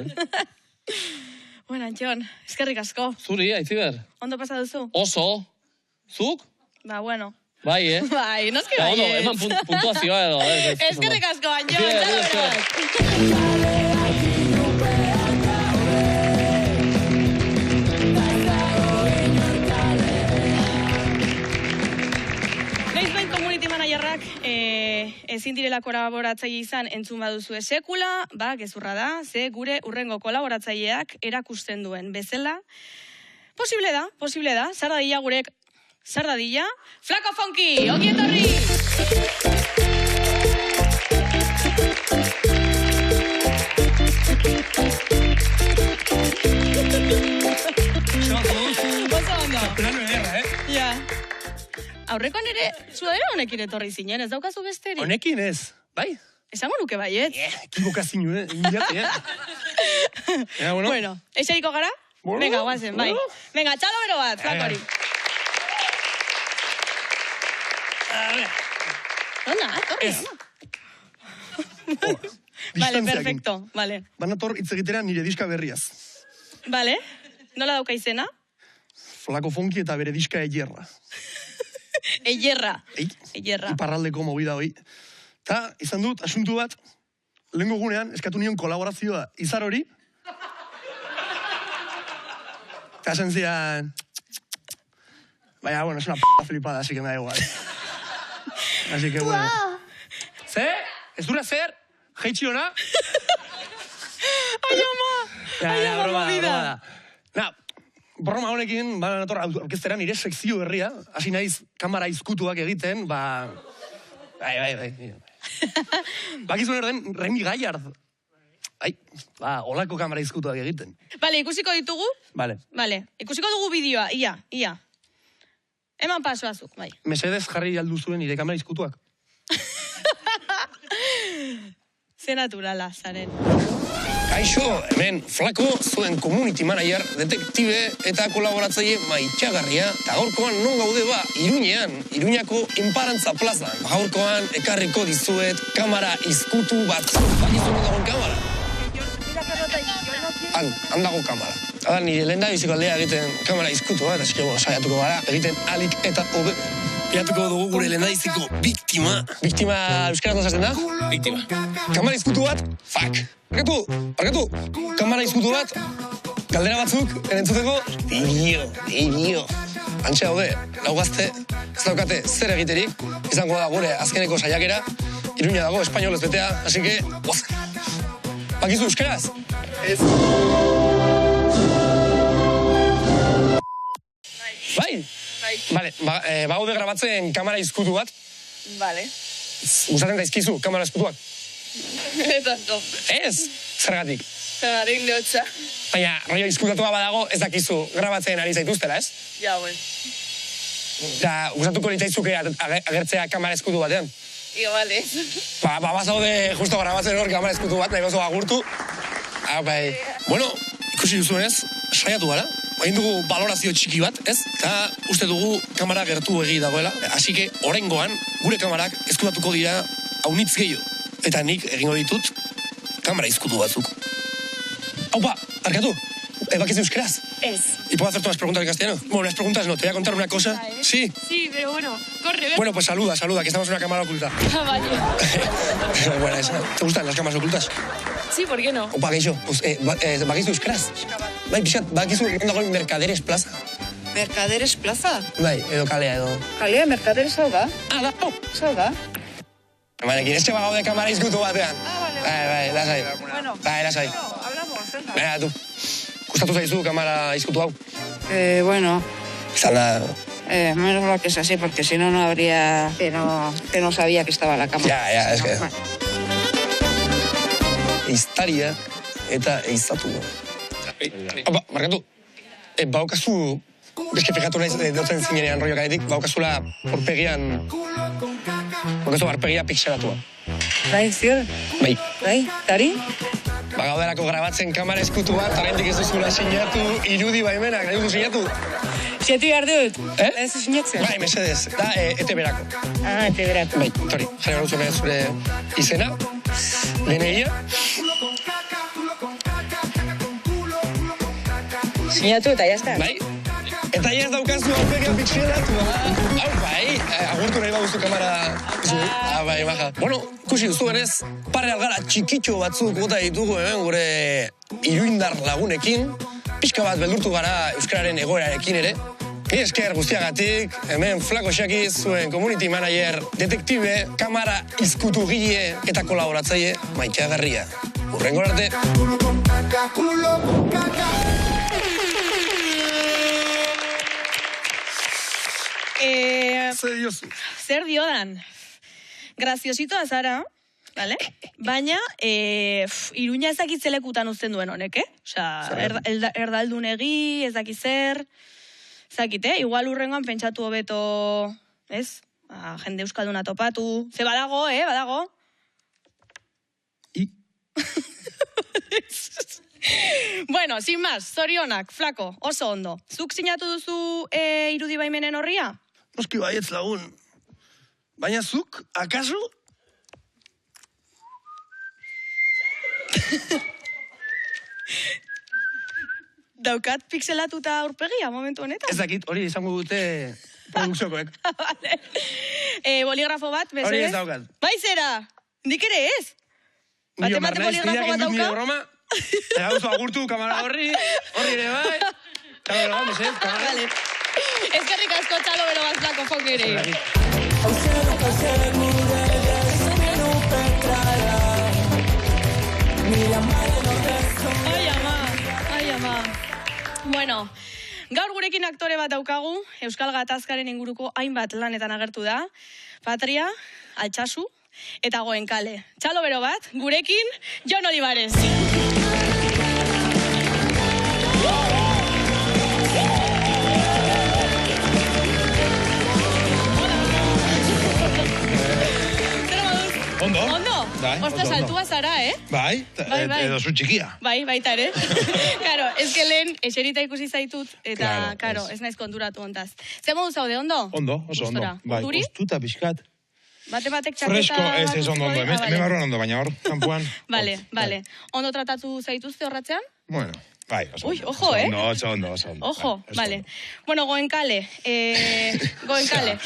Bueno, Antxon, eskerrik asko. Zuri, Aitziber. Ondo pasa duzu? Oso. Zuk? Ba, bueno. Bai, Bai, noski bai. Ondo, eman puntuazioa edo. Eskerrik asko, Antxon. ezin direla kolaboratzaile izan entzun baduzu sekula, gezurra da, ze gure urrengo kolaboratzaileak erakusten duen bezala. Posible da, zardadilla gurek, zardadilla, Flaco Funky, ongi etorri! Aurrekoan ere, sudadera honekin etorri zinen, ez daukazu besteri? Honekin ez, bai? Esango nuke baiet. Ekibokazinu, Bueno, eseriko gara? Venga, guazen, bai. Venga, txalo bero bat, Flakori. Ona, torri, ona. Vale, perfecto, vale. Banator hitz egitera nire diska berriaz. Vale, nola dauka izena? Flaco Funky eta bere diska Eierra. Eierra. Iparraldeko movida hoi. Ta, izan dut, asuntu bat, lehengo gunean, eskatu nion kolaborazioa izar hori. Eta esan zian... Baina, bueno, es una p*** flipada, así que me da igual. Así que, bueno. Ze? Ez dura zer? Jeitsi hona? Ai, ama, movida. Broma honekin, nator orkestera nire sekzio berria, hasi naiz kamara izkutuak egiten, Bai. Bakizun erden, Remi Gaiard. Olako kamara izkutuak egiten. Vale, ikusiko ditugu? Vale, ikusiko dugu bideoa, ia. Eman paso azuk, bai. Mesedez jarri aldu zuen nire kamara izkutuak. Ze naturala, zaren. Kaixo, hemen Flaco, zuen community manager, detektibe eta kolaboratzaile maitxagarria. Eta gaurkoan non gaude Iruñako Inparantza plazan. Gaurkoan ekarriko dizuet kamara izkutu batzuk. Bakizun dagoen kamara? Han dago kamara. Ada nire lehen da biziko aldea egiten kamara izkutu bat, así que saiatuko gara, egiten alik eta hobe. Pilatuko dugu gure lehendabiziko biktima. Biktima euskaraz nozazen da? Biktima. Kamara izkutu bat, fuck. Barkatu. Kamara izkutu bat, galdera batzuk, entzuteko, deio. Antxe daude, lau gazte, ez daukate zer egiterik, izango da gure azkeneko saiakera, Iruña dago, espainolez betea, así que, goza. Bakizu euskaraz? Ez. Bai? Vale, bagaude grabatzen kamara izkutu bat. Vale. Gustatzen daizkizu kamara izkutuak? Eta no. Ez? Zergatik? Zergatik neotxa. Baina, rollo izkutatua badago ez dakizu grabatzen ari zaituztela, ez? Ja, buen. Eta gustatuko litzaizuke agertzea kamara izkutu batean? Vale. Bazaude justo grabatzen hor kamara izkutu bat, nahi gozo agurtu. Bai. Bueno, ikusi duzuenez, saiatu gara. Bain dugu balorazio txiki bat, ez? Eta uste dugu kamara gertu egi dagoela. Así que, orengoan, gure kamarak eskutatuko dira haunitz gehiago. Eta nik egingo ditut kamara izkutu batzuk. Aupa, barkatu, ¿bakizu euskeraz? Ez. ¿Y puedo hacerte unas preguntas en castellano? Bueno, unas preguntas no, te voy a contar una cosa. ¿Sí? Sí, pero bueno, corre, ven. Bueno, pues saluda, que estamos en una cámara oculta. Vale. Buena esa. ¿Te gustan las cámaras ocultas? Sí, ¿por qué no? Opa, geixo, pues, bakizu euskeraz? Bai, pixat, bakizu dagoen Mercaderes plaza? Mercaderes plaza? Bai, edo kalea, edo... Kalea, Mercaderes hau da? Da, Hau da? Baina, ez bagaude kamara izkutu batean. Bai, lasai. Bueno. Bai, lasai. Hablamos, venga. Baina, tu. Gustatu zaizu kamara izkutu hau? Bueno, Izan da... menos mal que es así, porque si no, no habría... Que no sabía que estaba la cámara. Ja, es que... Iztaria eta eizatu. Opa, markatu. Baukazu... Eske fijatu naiz dotzen zinenean rollo gaetik, baukazula porpegian... Baukazu arpegia pixelatua. Bai, zior? Bai. Tari? Bagauderako grabatzen kamara eskutu bat, oraindik ez duzula sinatu irudi baimenak, nahi duzu sinatu? Sinatu behar dut? Ez sinatzen? Bai, mesedez, da ETB-rako. ETB-rako. Bai, tori, jarri hor duzune zure izena, DNI-a. Sinatu eta jazta? Bai, eta ez daukazu aurpegia pixelatu, hau bai, agurtu nahi baduzu kamara... Bai, baja. Bueno, ikusi duzuenez, pare algara txikitxo batzuk bota ditugu hemen gure iruindar lagunekin, pixka bat beldurtu gara euskararen egoerarekin ere, Mi esker guztiagatik, hemen Flako Xaki, zuen community manager, detektibe, kamara izkutu gile eta kolaboratzaile maiteagarria. Hurrengo arte. Zer diodan? Graziosito azara, vale? Baina, Iruña ez dakitzelekutan uzten duen honek, Osea, erdaldun egi, ez dakit zer... Zakit, igual urrengoan pentsatu hobeto, ez? Jende euskalduna topatu. Ze badago, badago. Bueno, sin más, zorionak, Flako, oso ondo. Zuk sinatu duzu irudi baimenen horria? Noski baietz lagun. Baina zuk, akaso? Daukat pixelatuta aurpegia momentu honetan? Ez dakit, hori izango dute produkziokoek. Vale. Boligrafo bat, bezez? Hori ez daukat. Bai zera, nik ere ez? Bate boligrafo bat dauka? Broma, eta gauzo agurtu kamara horri ere bai. Txalo bero bat, bezez, kamara. Vale. Ezkerrik asko txalo bero bat Flako jokere. Ai ama. Bueno, gaur gurekin aktore bat daukagu, Euskal Gatazkaren inguruko hainbat lanetan agertu da. Patria, Altsasu eta Goenkale. Txalo bero bat, gurekin, Jon Olivares. Ondo? Ostras, altua zara, Bai, edo zu txikia. Bai, baita ere. Karo, ez que lehen eserita ikusi zaitut, eta, karo, ez naiz konturatu ontaz. Zer modu zaude, ondo? Ondo, oso ondo. Bai, ostuta pixkat. Batek txaketa... Fresko, ez ondo, hemen barruan ondo, baina hor, kanpuan. Vale. Ondo tratatu zaituzte horratzean? Bueno, bai, oso ondo. Ui, ojo, Oso ondo. Ojo, vale. Bueno, Goenkale. Goenkale.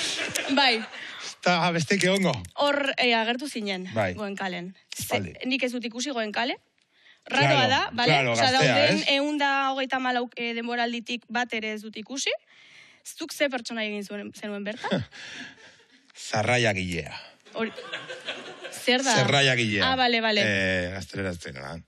Bai. Eta besteke ongo. Hor agertu zinen, Goenkalen. Nik ez dut ikusi Goenkale. Raroa da, bale? Osa, dauden 124 denboralditik bat ere ez dut ikusi. Zuk ze pertsona egin zenuen bertan? Zarraia gilea. Zer da? Zerraia gilea. Bale. Gaztelera zenean.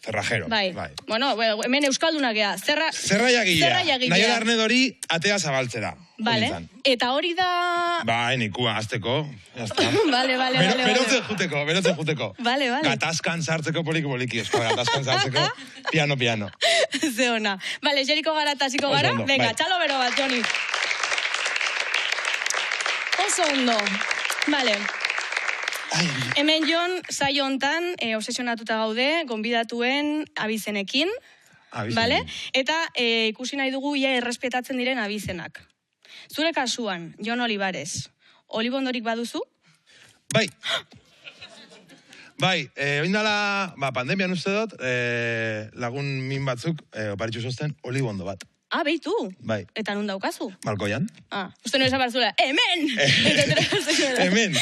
Zerrajero. Bai. Bueno, hemen euskalduna gea. Zerraia gilea. Nahi Arnedori atea zabaltzera. Bale. Eta hori da... Bai, nikua, azteko. Bale. Berotzen juteko. Bale. Gatazkan sartzeko poliki. Gatazkan sartzeko piano. Ze ona. Bale, jeriko gara eta hasiko gara. Venga, txalo bero bat, Joni. Oso ondo. Bale. Hemen Jon, saio hontan, obsesionatuta gaude, gonbidatuen abizenekin. Vale? Eta ikusi nahi dugu ia errespetatzen diren abizenak. Zure kasuan, Jon Olivares, olibondorik baduzu? Bai, oindala, pandemian uste dut, lagun min batzuk oparitxu zozten olibondo bat. Beitu? Bai. Eta nun daukazu? Malkoian. Uste nire zabarzula, hemen! Hemen!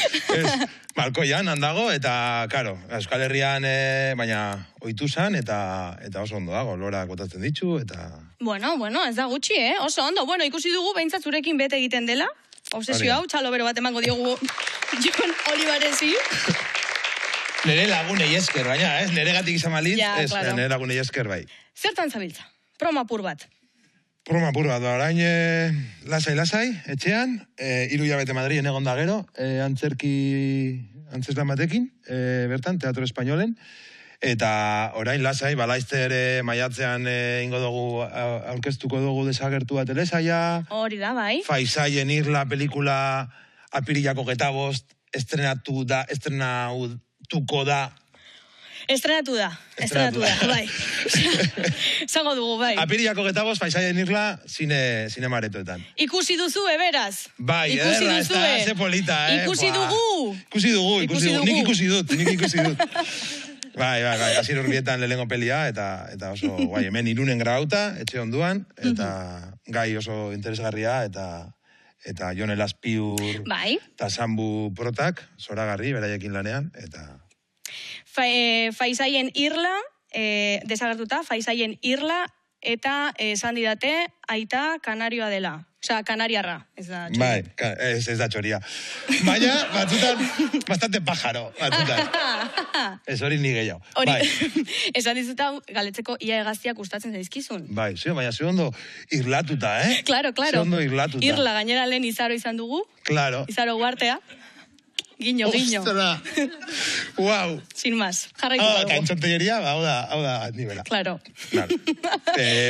Malkoian, handago, eta, karo, Euskal Herrian, baina oitu zan, eta oso ondo dago, lorak botatzen ditu, eta... Bueno, ez da gutxi, oso ondo. Bueno, ikusi dugu, behintzat zurekin bete egiten dela. Obsesio hau, txalo bero bat emango diogu Jon Olivaresi. Nere lagunei esker, baina, nere gatik izan malitz, nere lagunei esker, bai. Zertan zabiltza? Promapur bat. Promapur bat, orain lasai, etxean, 3 hilabete Madrien egon da gero, antzeslan batekin, bertan, Teatro Espainolen, eta orain lasai, balaizter maiatzean ingo dugu, aurkeztuko dugu desagertua telesaia. Hori da, bai. Faisaien Irla pelikula apirilako 25, estrenatuko da. Estrenatu da, bai. Zango dugu, bai. Apirilako 25, Faisaien Irla, zinemaretoetan. Ikusi duzu, beraz? Bai, ederra, ez da, ze polita, Ikusi dugu. Nik ikusi dut. Bai, Asier Urbietan lehengo pelia, eta oso, guai, hemen Irunen grauta, etxe onduan, eta gai oso interesgarria, eta Jon Elazpiur, eta Sambu Protak, zoragarri, beraiekin lanean, eta... Faisaien Irla, desagertuta, Faisaien Irla, eta esan didate aita kanarioa dela. Osea, kanariarra, ez da txoria. Bai, ez da txoria. Baina, batzutan, bastante pájaro, batzutan. Ez hori ni gehiago. Hori, Bai, esan dizuta galetzeko ia hegaztiak gustatzen zaizkizun. bai, baina ze ondo irlatuta, eh? Claro. Ze ondo irlatuta. Irla, gainera lehen izaro izan dugu. Claro. Izaro guartea. Guiño. Ostra. Wow. Sin más, jarraitu dugu. Kantxontelleria, hau da nivela. Claro.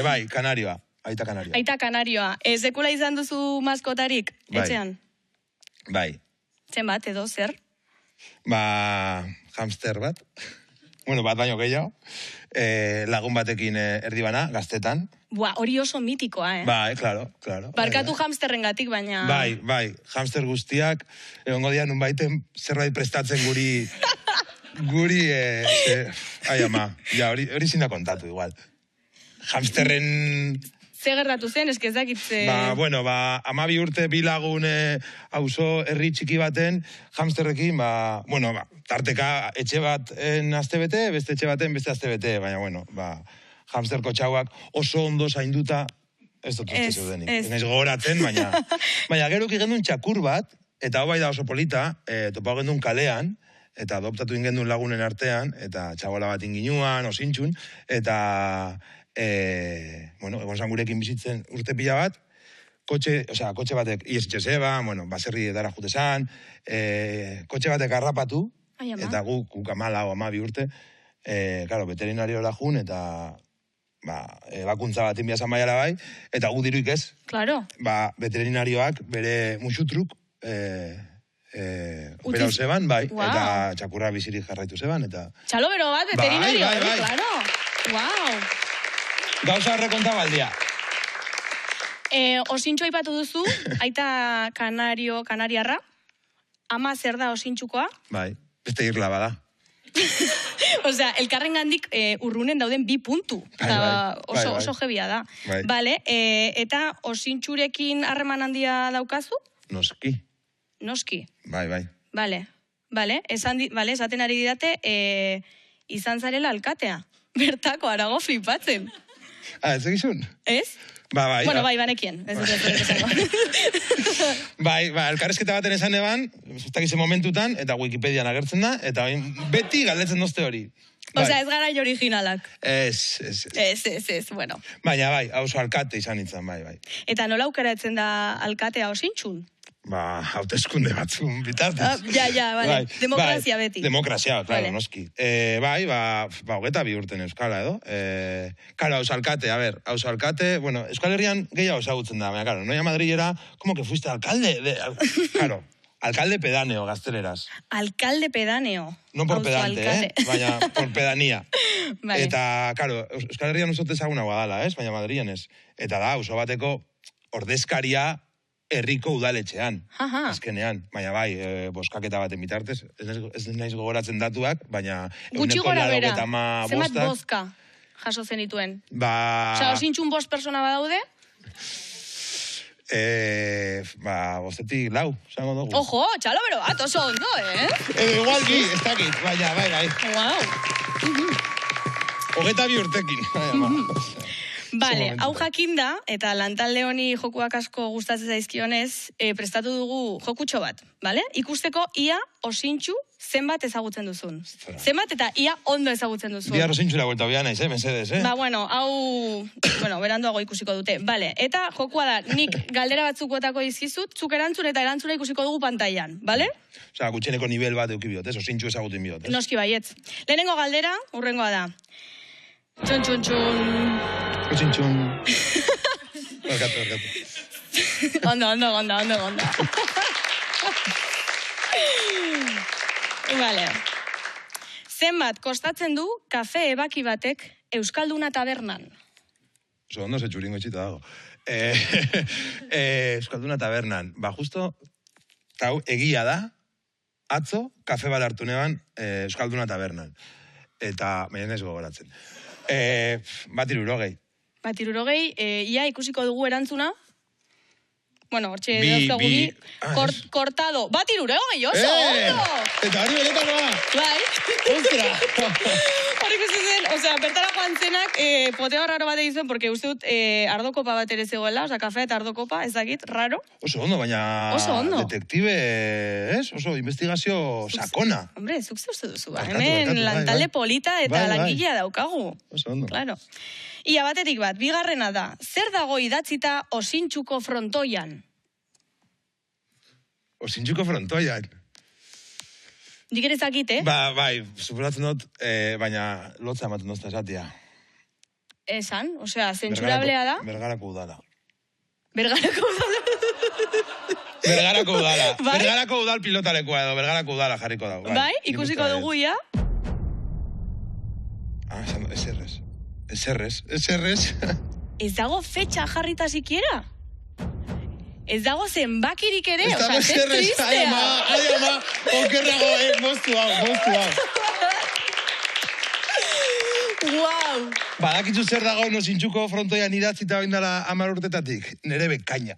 Bai, kanarioa. Aita kanarioa. Aita kanarioa. Sekula izan duzu maskotarik, etxean? Bai. Zenbat, edo, zer? Hamster bat. Bueno, bat baino gehiago. Lagun batekin erdibana, gaztetan. Hori oso mitikoa, eh? Bai, claro. Barkatu hamsterrengatik, baina... Bai, hamster guztiak, egongo dian nun baiten zerbait prestatzen guri... Ai, ama, hori zina kontatu, igual. Hamsterren... Ze gertatu zen, ez dakitze... Amabi urte bilagun auzo herri txiki baten, hamsterrekin, tarteka etxe baten astebete, beste etxe baten beste astebete, baina, hamsterko txauak oso ondo zainduta, ez dut uste zeudenik. Ez naiz gogoratzen, baina gero gendun txakur bat, eta hau bai da oso polita, topau gendun kalean, eta adoptatu ingendun lagunen artean, eta txabola bat inginuan, osintxun, eta... egon zan gurekin bizitzen urte pila bat, kotxe batek iesitxe zeba, baserri edara jute zan, kotxe batek harrapatu, eta guk amala o amabi urte, veterinarioa jun, eta bakuntza bat inbia zan baiala bai, eta gu diruik ez. Claro. Veterinarioak bere musutruk berau zeban, bai, eta txakurra bizirik jarraitu zeban, eta... Txalo bero bat, veterinario, bai. Claro. Wow. Gauza horrekonta baldia. Osintxo aipatu duzu, aita kanariarra, ama zer da osintxukoa? Bai, beste irla bada. Osea, elkarren gandik urrunen dauden 2 puntu. Oso jebia da. Vale, eta osintxurekin harreman handia daukazu? Noski. Bai. Vale, esaten ari didate, izan zarela alkatea. Bertako, arago flipatzen. Ez egizun? Ez? Bai. Bueno, banekien. Bai, elkarrezketa baten esan eban, zustakize momentutan, eta Wikipedian agertzen da, eta beti galdetzen dozte hori. Osea, ez gara originalak. Ez. Bueno. Baina bai, oso alkate izan nintzen, bai. Eta nola aukeratzen da alkatea osintxun? Hauteskunde batzun bitartez. Vale. Demokrazia beti. Demokrazia, claro, noski. Hogeta 2 urten euskala, edo? Karo, hauso alkate, bueno, Euskal Herrian gehiago ezagutzen da, baina, karo, Noia Madrilera, como que fuiste alcalde? Karo, alcalde pedáneo, gazteleraz. Alcalde pedáneo. No por pedante, baina por pedanía. Eta, karo, Euskal Herrian usote ezaguna guadala, baina Madrilen ez. Eta da, oso bateko ordezkaria herriko udaletxean, azkenean. Baina bai, boskaketa baten bitartez, ez naiz gogoratzen datuak, baina... Gutxi gora bera, zenbat boska jaso zenituen? Osea, osintxun 5 persona badaude? Bostetik 4, zango dugu. Ojo, txalo bero bat, oso ondo, Igualki, ez dakit, baina, bai. Wow. Hogeta 2 urtekin. Vale, hau jakinda, eta lantalde honi jokuak asko gustatzen zaizkionez, prestatu dugu jokutxo bat, bale? Ikusteko ia osintxu zenbat ezagutzen duzun. Zenbat eta ia ondo ezagutzen duzun. Bihar osintxura buelta bia naiz, mesedez, beranduago ikusiko dute. Vale, eta jokua da, nik galdera batzuk botako izkizut, zuk erantzun eta erantzuna ikusiko dugu pantailan, bale? Osea, gutxeneko nivel bat eukibiot, osintxu ezagutin biot. Noski baietz. Lehenengo galdera, urrengoa da. Txun. Txun. Barkatu. Ondo. Vale. Zenbat kostatzen du kafe ebaki batek Euskalduna tabernan? Oso ondo, txuringo etxita dago. Euskalduna tabernan. Justo, tau, egia da, atzo, kafe bat hartu neban Euskalduna tabernan. Eta, baina ez gogoratzen. Bat 60. Bat 60, ia ikusiko dugu erantzuna. Bueno, hortxe dauzkaguni. Kortado. Bat 60, oso, ondo! Eta hori beretanoa! Bai. Ostra! Hori ikusi zen, Osea, bertara joan zenak, poteo raro bat egizuen, porque uste dut ardokopa bat ere zegoela, osea, kafea eta ardokopa, ez dakit, raro. Oso ondo, baina... Oso ondo. Detektibe, ez? Oso investigazio sakona. Hombre, zuk ze uste duzu, hemen lantalde polita eta langilea daukagu. Oso ondo. Claro. Ia batetik bat, bigarrena da, zer dago idatzita osintxuko frontoian? Osintxuko frontoian. Nik ere zakit, Bai, superatzen dut, baina lotza ematen dozta esatia. Esan, osea, zentsurablea da. Bergarako udala. Bergarako udala. Bergarako udala. Bergarako udal pilotalekoa edo, bergarako udala jarriko dago. Bai, ikusiko dugu ia. Eserrez. Eserrez. Ez dago fetxa jarrita sikiera? Ez dago zenbakirik ere, osea, ze tristea. Ai ama, okerrago, moztu hau. Guau. Badakitzu zer dago osintxuko frontoian idatzita oindala 10 urtetatik? Nere bekaina.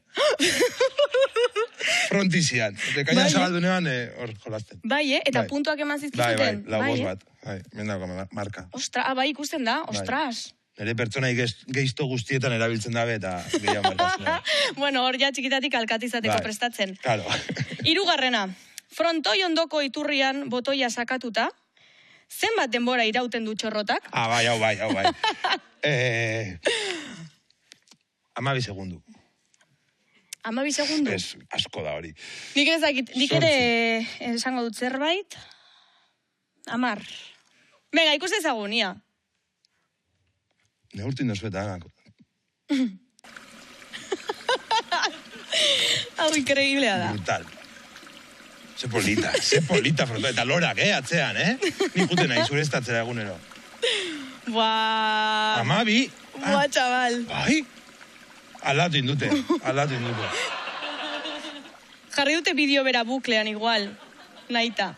Frontizian. Bekaina zabaldunean hor jolasten. Bai, eta puntuak eman zizkizuten. Bai, lau bat. Mendako marka. Ostra, bai, ikusten da, ostras. Nere pertsonai geizto guztietan erabiltzen dabe eta gehiago markatzen. Bueno, hor ja txikitatik alkatizateko prestatzen. Claro. 3. Frontoi ondoko iturrian botoia sakatuta, zenbat denbora irauten du txorrotak? Bai, hau bai. 12 segundu. 12 segundu? Ez, asko da hori. Nik ere esango dut zerbait. 10. Venga, ikusten zagun, ia. Neurtin dozuetan. Hau, increíblea da. Brutal. Ze polita, frontoia. Eta lorak, atzean, Nik juten nahi zureztatzera egunero. Buah. 12. Buah, txabal. Bai? Aldatu indute. Jarri dute bideo bera buklean igual. Naita.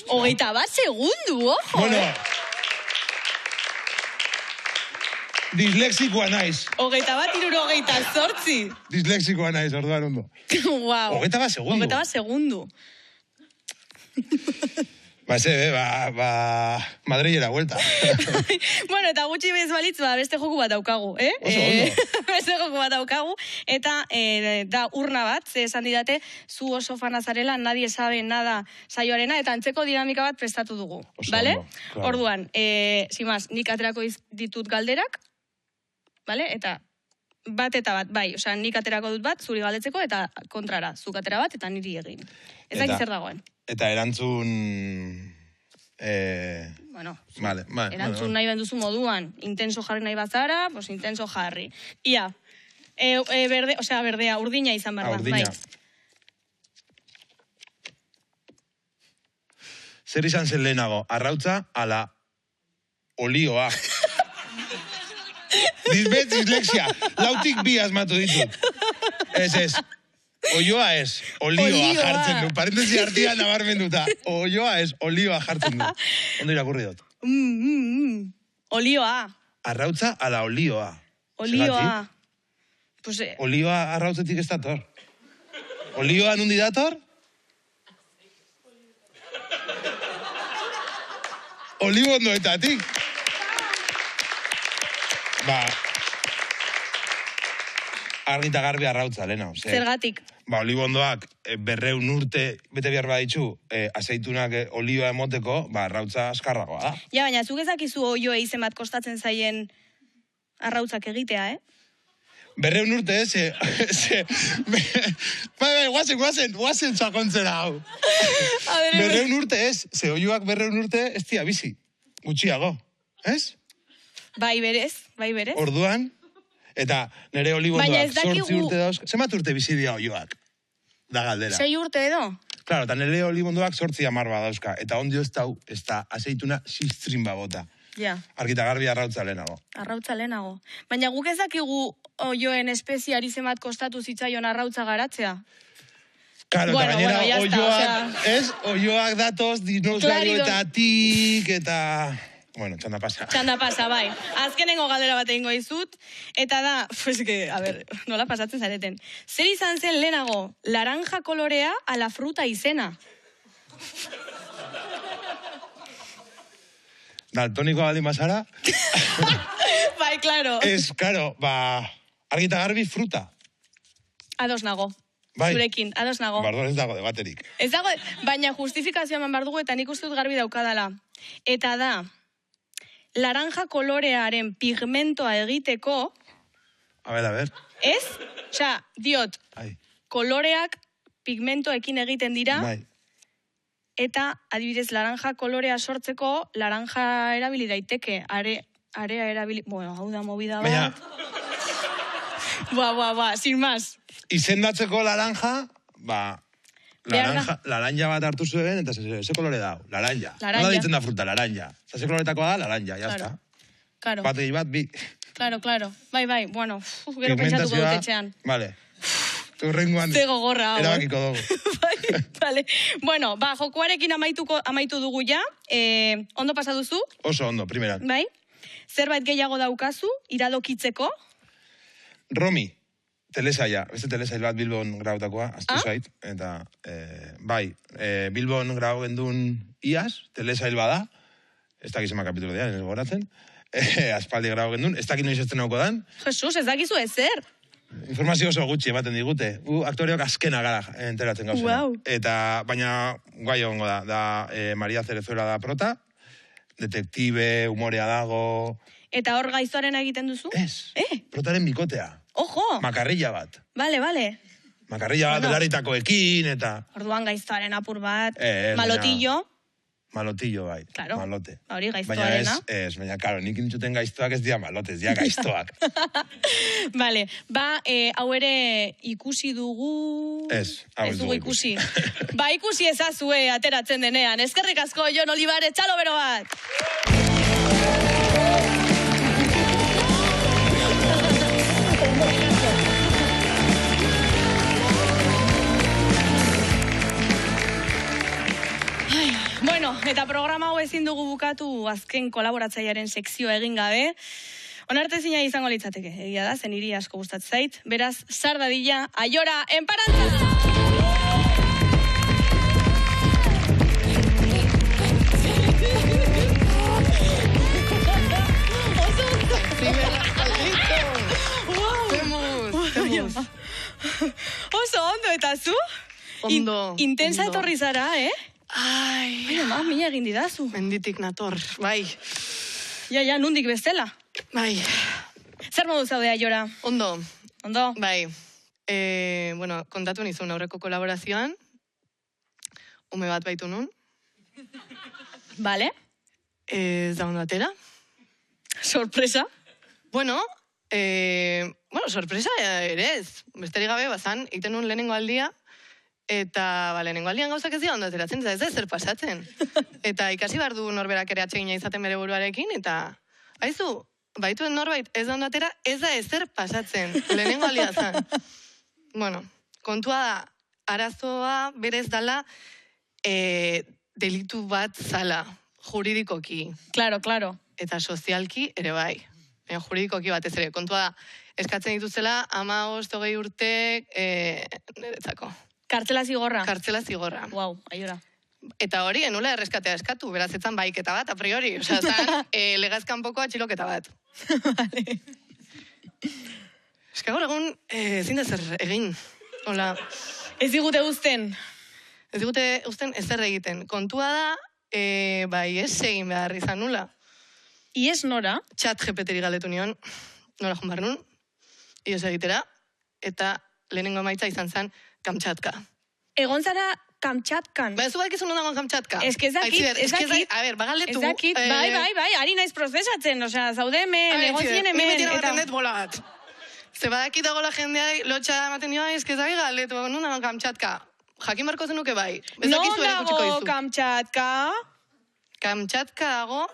21 segundu, ojo, Bueno, dislexikoa naiz. 21:68. Dislexikoa naiz, orduan ondo. Wow. 21 segundu. 21 segundu. Madrilera vuelta. Bueno, eta gutxi bez balitz, beste joku bat daukagu, Oso ondo. Beste joku bat daukagu, eta da urna bat, ze esan didate, zu oso fanazarela, nadie sabe nada saioarena, eta antzeko dinamika bat prestatu dugu, bale? Claro. Orduan, simaz, nik aterako ditut galderak, bale? Eta bat eta bat, bai, osea, nik aterako dut bat, zuri galdetzeko, eta kontrara, zuk atera bat, eta niri egin. Ez dakit zer dagoen. Eta erantzun... Bueno, vale. Erantzun nahi benduzu moduan, intenso jarri nahi bazara, pues intenso jarri. Ia, berdea, urdina izan behar da. Urdina. Zer izan zen lehenago, arrautza ala olioa. Dislexia, lautik bi asmatu ditut. Ez. Oioa ez, olioa jartzen du. Parentesi artia nabarmenduta. Oioa ez, olioa jartzen du. Ondo irakurri dut. Olioa. Arrautza ala olioa. Olioa. Pues, olioa arrautzetik ez dator. Olioa nundi dator? Olibondoetatik. Argita garbi arrautza, Lena. Zergatik? Olibondoak 200 urte bete behar baditzu, azeitunak olioa emoteko, arrautza askarragoa da. Ja, baina zuk ezakizu oioa izen bat kostatzen zaien arrautzak egitea, 200 urte, guazen sakontzera hau. 200 urte ze oioak 200 urte ez dia bizi. Gutxiago, ez? Bai berez. Orduan, eta nire olibondoak 8 urte dauz... Zemat urte bizi dira oioak? Da galdera. 6 urte edo? Claro, eta nire olibondoak 8 amarba dauzka. Eta ondio ez da azeituna sistrin babota. Ja. Argita garbi arrautza lehenago. Arrautza lehenago. Baina guk ez dakigu oioen espeziari zemat kostatu zitzaion arrautza garatzea. Claro, eta gainera oioak datoz dinosaurioetatik eta... Bueno, txanda pasa. Txanda pasa, bai. Azkenengo galdera bat egingo izut, eta da, pues que, a ver, nola pasatzen zareten. Zer izan zen lehenago, laranja kolorea ala fruta izena? daltonikoa baldin bazara, Bai, claro. claro, argita garbi fruta. Ados nago. Bai. Zurekin, ados nago. Bardon ez dago debaterik. Ez dago, baina justifikazioa eman behar dugu eta nik uste dut garbi daukadala. Eta da, laranja kolorearen pigmentoa egiteko, A ver. ez? Osea, diot, koloreak pigmentoekin egiten dira, Bai. eta adibidez laranja kolorea sortzeko, laranja erabili daiteke, area erabili... Bueno, hau da movida Baina, bat. Ba, sin más. izendatzeko laranja, laranja bat hartu zuen, eta ze kolore da, laranja. Laranja. Nola ditzen da fruta, laranja. Eta ze koloretakoa da, laranja, jazta. Claro. Bat egi bat, bi. Claro. Bai, bueno, gero pentsatuko dut etxean. Vale. Turrengoan. Ze gogorra, hau. Erabakiko dugu. Vale. Bueno, jokoarekin amaitu dugu ja. Ondo pasa duzu? Oso ondo, primeran. Bai. Zerbait gehiago daukazu, iradokitzeko? Romi, telesaia. Beste telesail bat Bilbon grautakoa, aztu zait. Eta, Bilbon grau gendun iaz, telesail bada. Ez dakizema kapitulo dian, ez goratzen. Aspaldi grau gendun. Ez dakit noiz estrenauko dan. Jesus, ez dakizu ezer. Informazio oso gutxi ematen digute. Aktoreok azkena gara enteratzen gauzena. Wow. Eta, baina, guai egongo da. Maria Cerezuela da prota, detektibe, umorea dago... Eta hor gaiztoaren egiten duzu? Ez. Protaren bikotea. Ojo! Makarrilla bat. Vale. Makarrilla bat belarritakoekin, eta... Orduan gaiztoaren apur bat. Malotillo. Malotillo. Malotillo, bai. Claro. Malote. Hori gaiztoarena. Baina, karo, nik intzuten gaiztoak ez dira malotes, dira gaiztoak. Vale. Hau ere ikusi dugu... Ez dugu ikusi. Ikusi ezazue ateratzen denean. Eskerrik asko, Jon Olivares, txalo bero bat! Bueno, eta programa hau ezin dugu bukatu azken kolaboratzailearen sekzioa egin gabe. Onartezina izango litzateke, egia da, zen niri asko gustatzen zait. Beraz, sar dadila, Aiora, enparantza! Oso ondo, eta zu? Ondo. Intensa etorri zara, Ai. Baina, mina egin didazu. Menditik nator, bai. Ja, nundik bestela. Bai. Zer modu zaude, Aiora? Ondo. Ondo? Bai. Bueno, kontatu nizun aurreko kolaborazioan. Ume bat baitu nun. Vale. Ez da ondo atera. Sorpresa? Bueno, sorpresa ere ez. Besterik gabe, bazan, egiten nun lehenengo aldia, eta lehenengo aldian gauzak ez dira ondo ateratzen, ez da ezer pasatzen. Eta ikasi behar du norberak ere atsegina izaten bere buruarekin, eta haizu, baituen norbait ez da ondo atera, ez da ezer pasatzen. Lehenengo aldia zan. Bueno, kontua da, arazoa berez dala delitu bat zala, juridikoki. Claro. Eta sozialki ere bai. Juridikoki batez ere. Kontua da, eskatzen dituzela 15-20 urte niretzako. Kartzela zigorra? Kartzela zigorra. Wow, Aiora. Eta hori, enula erreskatea eskatu, beraz etzan baiketa bat, a priori. Osa, zan, legazkanpoko atxiloketa bat. Vale. Eska gaur egun, ezin da zer egin. Hola. Ez digute uzten. Ez digute uzten ezer egiten. Kontua da, bai ez egin behar izan nula. Ies nora? Chat GPT-ri galdetu nion, nola joan behar nun, ies egitera, eta lehenengo emaitza izan zen Kamchatka. Egon zara Kamchatkan? Ba, ez du bakizu non dagoen Kamchatka. Ez que ez dakit. A ber, bagaldetu. Ez dakit, bai, ari naiz prozesatzen, osea, zaude hemen, egon zien hemen. Metira baten dut bola bat. Ze badakit dagoela jendea lotxa ematen nioa, ez que ez dago galdetu, non dagoen Kamchatka. Jakin barko zenuke bai. Non dago Kamchatka? Kamchatka dago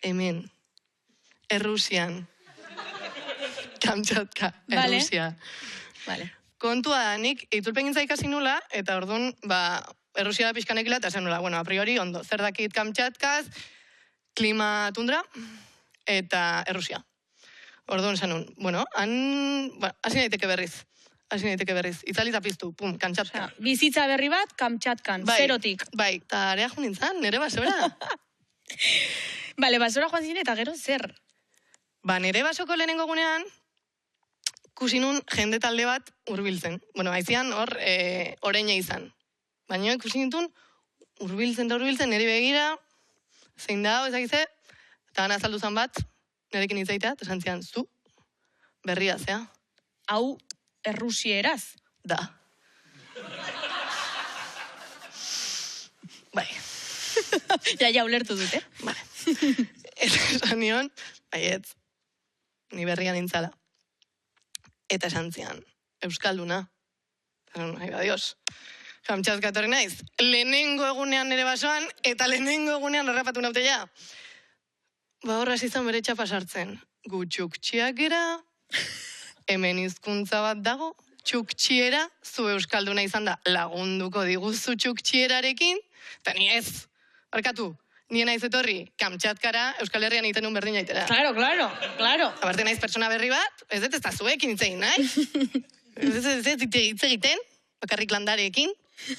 hemen. Errusian. Kamchatka, Errusia. Vale. Kontua da, nik itzulpengintza ikasi nula, eta orduan, Errusia da pixkanekila, eta zen nula, bueno, a priori, ondo, zer dakit Kamchatkaz, klima tundra, eta Errusia. Orduan zen nun, bueno, hasi naiteke berriz. Itzali piztu, pum, Kamchatka. Bizitza berri bat, Kamchatkan, zerotik. Bai, eta area jo nintzen, nire basora. Bale, basora joan zine eta gero zer? Ba, nire basoko lehenengo gunean, kusinun jende talde bat hurbiltzen. Bueno, haizian hor, oreine izan. Baina kusinitun, hurbiltzen, niri begira, zein da, ezakize, eta gana azalduzan bat, nirekin itzaitea, eta esan zian, zu, berria zea. Hau, errusieraz? Da. Bai. Ja, ulertu dut, Vale. Eta esan nion, baietz, ni berria nintzala. Eta esan zian, Euskalduna. Ai, Dios. Jamtxazkatorri naiz. Lehenengo egunean nire basoan, eta lehenengo egunean harrapatu naute ja. Ba, horra izan bere txapa sartzen. Gu txuktxiak era, hemen hizkuntza bat dago, txuktxiera, zu Euskalduna izan da, lagunduko diguzu txuktxierarekin, eta ni ez, barkatu, nien naiz etorri, Kamtxatkara, Euskal Herrian egiten un berdin jaitera. Claro. Aparte naiz pertsona berri bat, ez dut ez da zuekin itzein, nahi? Ez hitz egiten, bakarrik landareekin,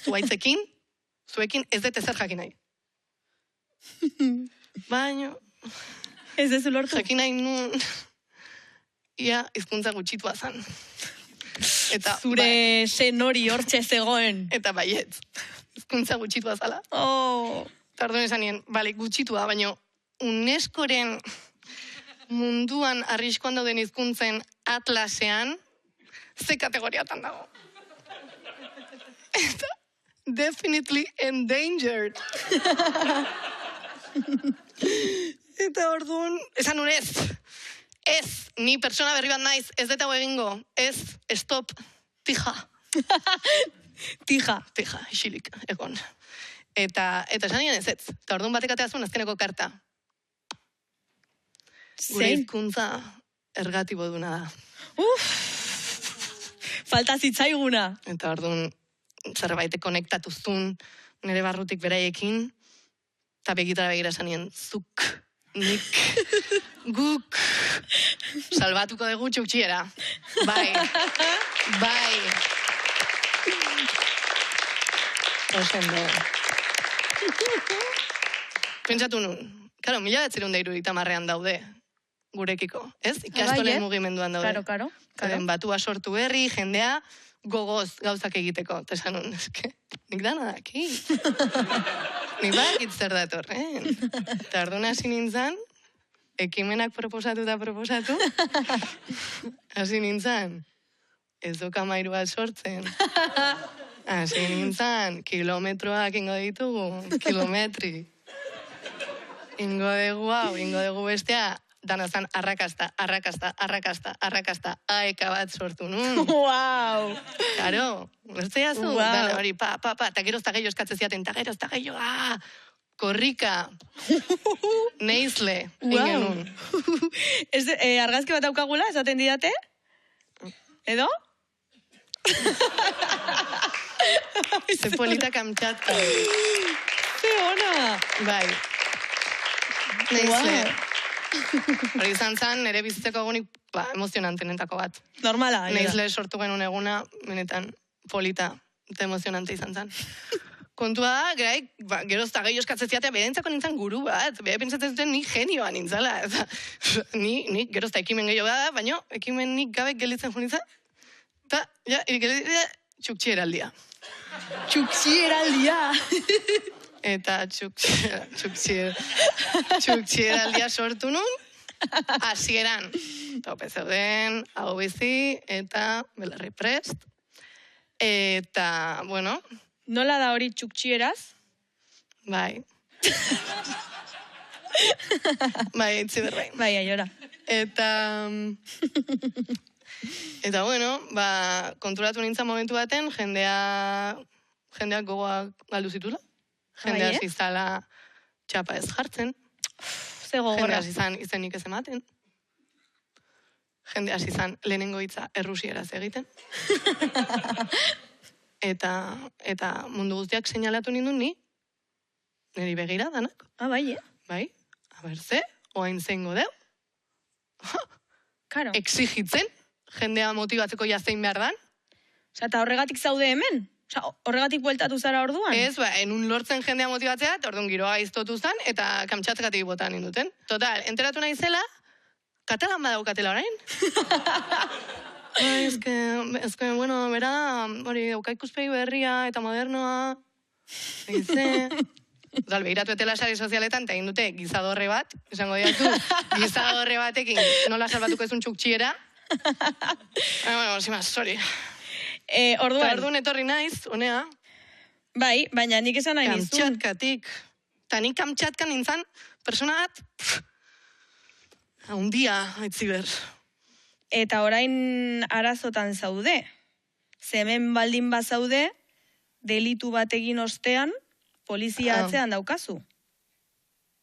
zuaitzekin, zuekin ez dut ezer jakin nahi. Baina... Ez dezu lortu? Jakin nahi nun... Ia, hizkuntza gutxitua zan. Eta, zure senori hortxe zegoen. Eta baietz. Hizkuntza gutxitua zala. Eta orduan esan nien, bale, gutxitua, baina UNESCOren munduan arriskoan dauden hizkuntzen atlasean, ze kategoriatan dago. Eta, definitely endangered. Eta orduan, esan nun ez. Ez, ni pertsona berri bat naiz, ez detago egingo. Ez, stop, tija. Tija, isilik, egon. Eta esan nien ez. Eta orduan batek ateazun azkeneko karta. Gure hizkuntza ergatibo duna da. Falta zitzaiguna. Eta orduan zerbait konektatuzun nire barrutik beraiekin, eta begitara begira esan nien, zuk, nik, guk, salbatuko dugu txuktxiera. Bai. Osendo. Pentsatu nun, karo, 1970 daude gurekiko, ez? Ikastolen mugimenduan daude. Claro. Karen batua sortu berri, jendea, gogoz gauzak egiteko. Eta esan nun, eske, nik dana daki. Nik bakit zer datorren. Eta orduan hasi nintzen, ekimenak proposatu. Hasi nintzen, ez doka mairua sortzen. Hasi nintzen, kilometroak ingo ditugu, kilometri. Ingo dugu bestea, danazan arrakasta, aeka bat sortu nun. Wow! Karo, uste jazu, dana hori, eta gero ez da gehiago eskatzen ziaten, eta gero ez da gehiago, korrika, neizle, ingen nun. Argazki bat daukagula, esaten didate? Edo? Ze polita Kamtxatka. Ze ona! Bai. Neizle. Hori izan zan, nire bizitzeko egunik emozionantenetako bat. Normala. Neizle sortu genuen eguna, benetan polita eta emozionante izan zan. Kontua da, gero ez da gehiago eskatzen ziatea, berentzako nintzen guru bat, beha pentsatzen zuten ni genioa nintzala. Ni gero ez da ekimen gehiago da, baina ekimen nik gabe gelitzen jo nintzen. Eta, txuktxieraldia. Txuktxieraldia. Eta txuktxieraldia sortu nun, hasieran. Tope zeuden, hau bizi, eta belarri prest. Eta, bueno... Nola da hori txuktxieraz? Bai. Bai, itzi berbain. Bai, aiora. Eta, bueno, konturatu nintzen momentu baten, jendeak gogoak galdu zitula. Jendea hasi zala txapa ez jartzen. Jendea hasi zan izenik ez ematen. Jendea hasi zan lehenengo hitza errusieraz egiten. Eta mundu guztiak seinalatu nindun ni. Neri begira danak. Bai, Bai, ze, oain zeingo deu. Exigitzen, jendea motibatzeko jazein behar dan. Eta horregatik zaude hemen? Horregatik bueltatu zara orduan? Ez, enun lortzen jendea motibatzea, orduan giroa iztotu zen, eta kamtxatkatik botan induten. Total, enteratu nahi zela, katalan badaukatela orain. Ez que, bueno, bera, hori, daukaikuspegi berria eta modernoa, egize... Zal, behiratu etela sare sozialetan, eta egin dute gizadorre bat, esango diatu, gizadorre batekin nola salbatuko ezun txuktxiera. Bueno, zimaz, sorry. Orduan etorri naiz, honea. Bai, baina nik esan nahi nizun. Kamtxatkatik. Ta nik kamtxatkan nintzen, persona bat, haundia, aitziber. Eta orain arazotan zaude. Zemen baldin bazaude, delitu bat egin ostean, polizia atzean daukazu.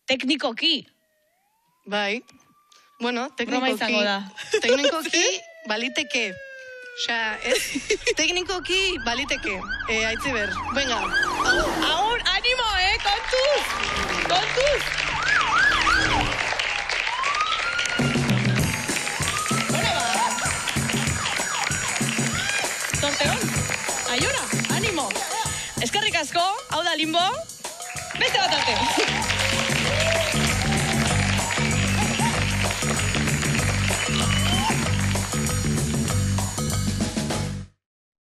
Teknikoki. Bai. Bueno, teknikoki baliteke. Osea, teknikoki baliteke. Aitziber, venga. Aún, animo, kontuz! Kontuz! Bueno, Torteon, aiora, animo! Eskerrik asko, hau da Limbo, beste bat arte.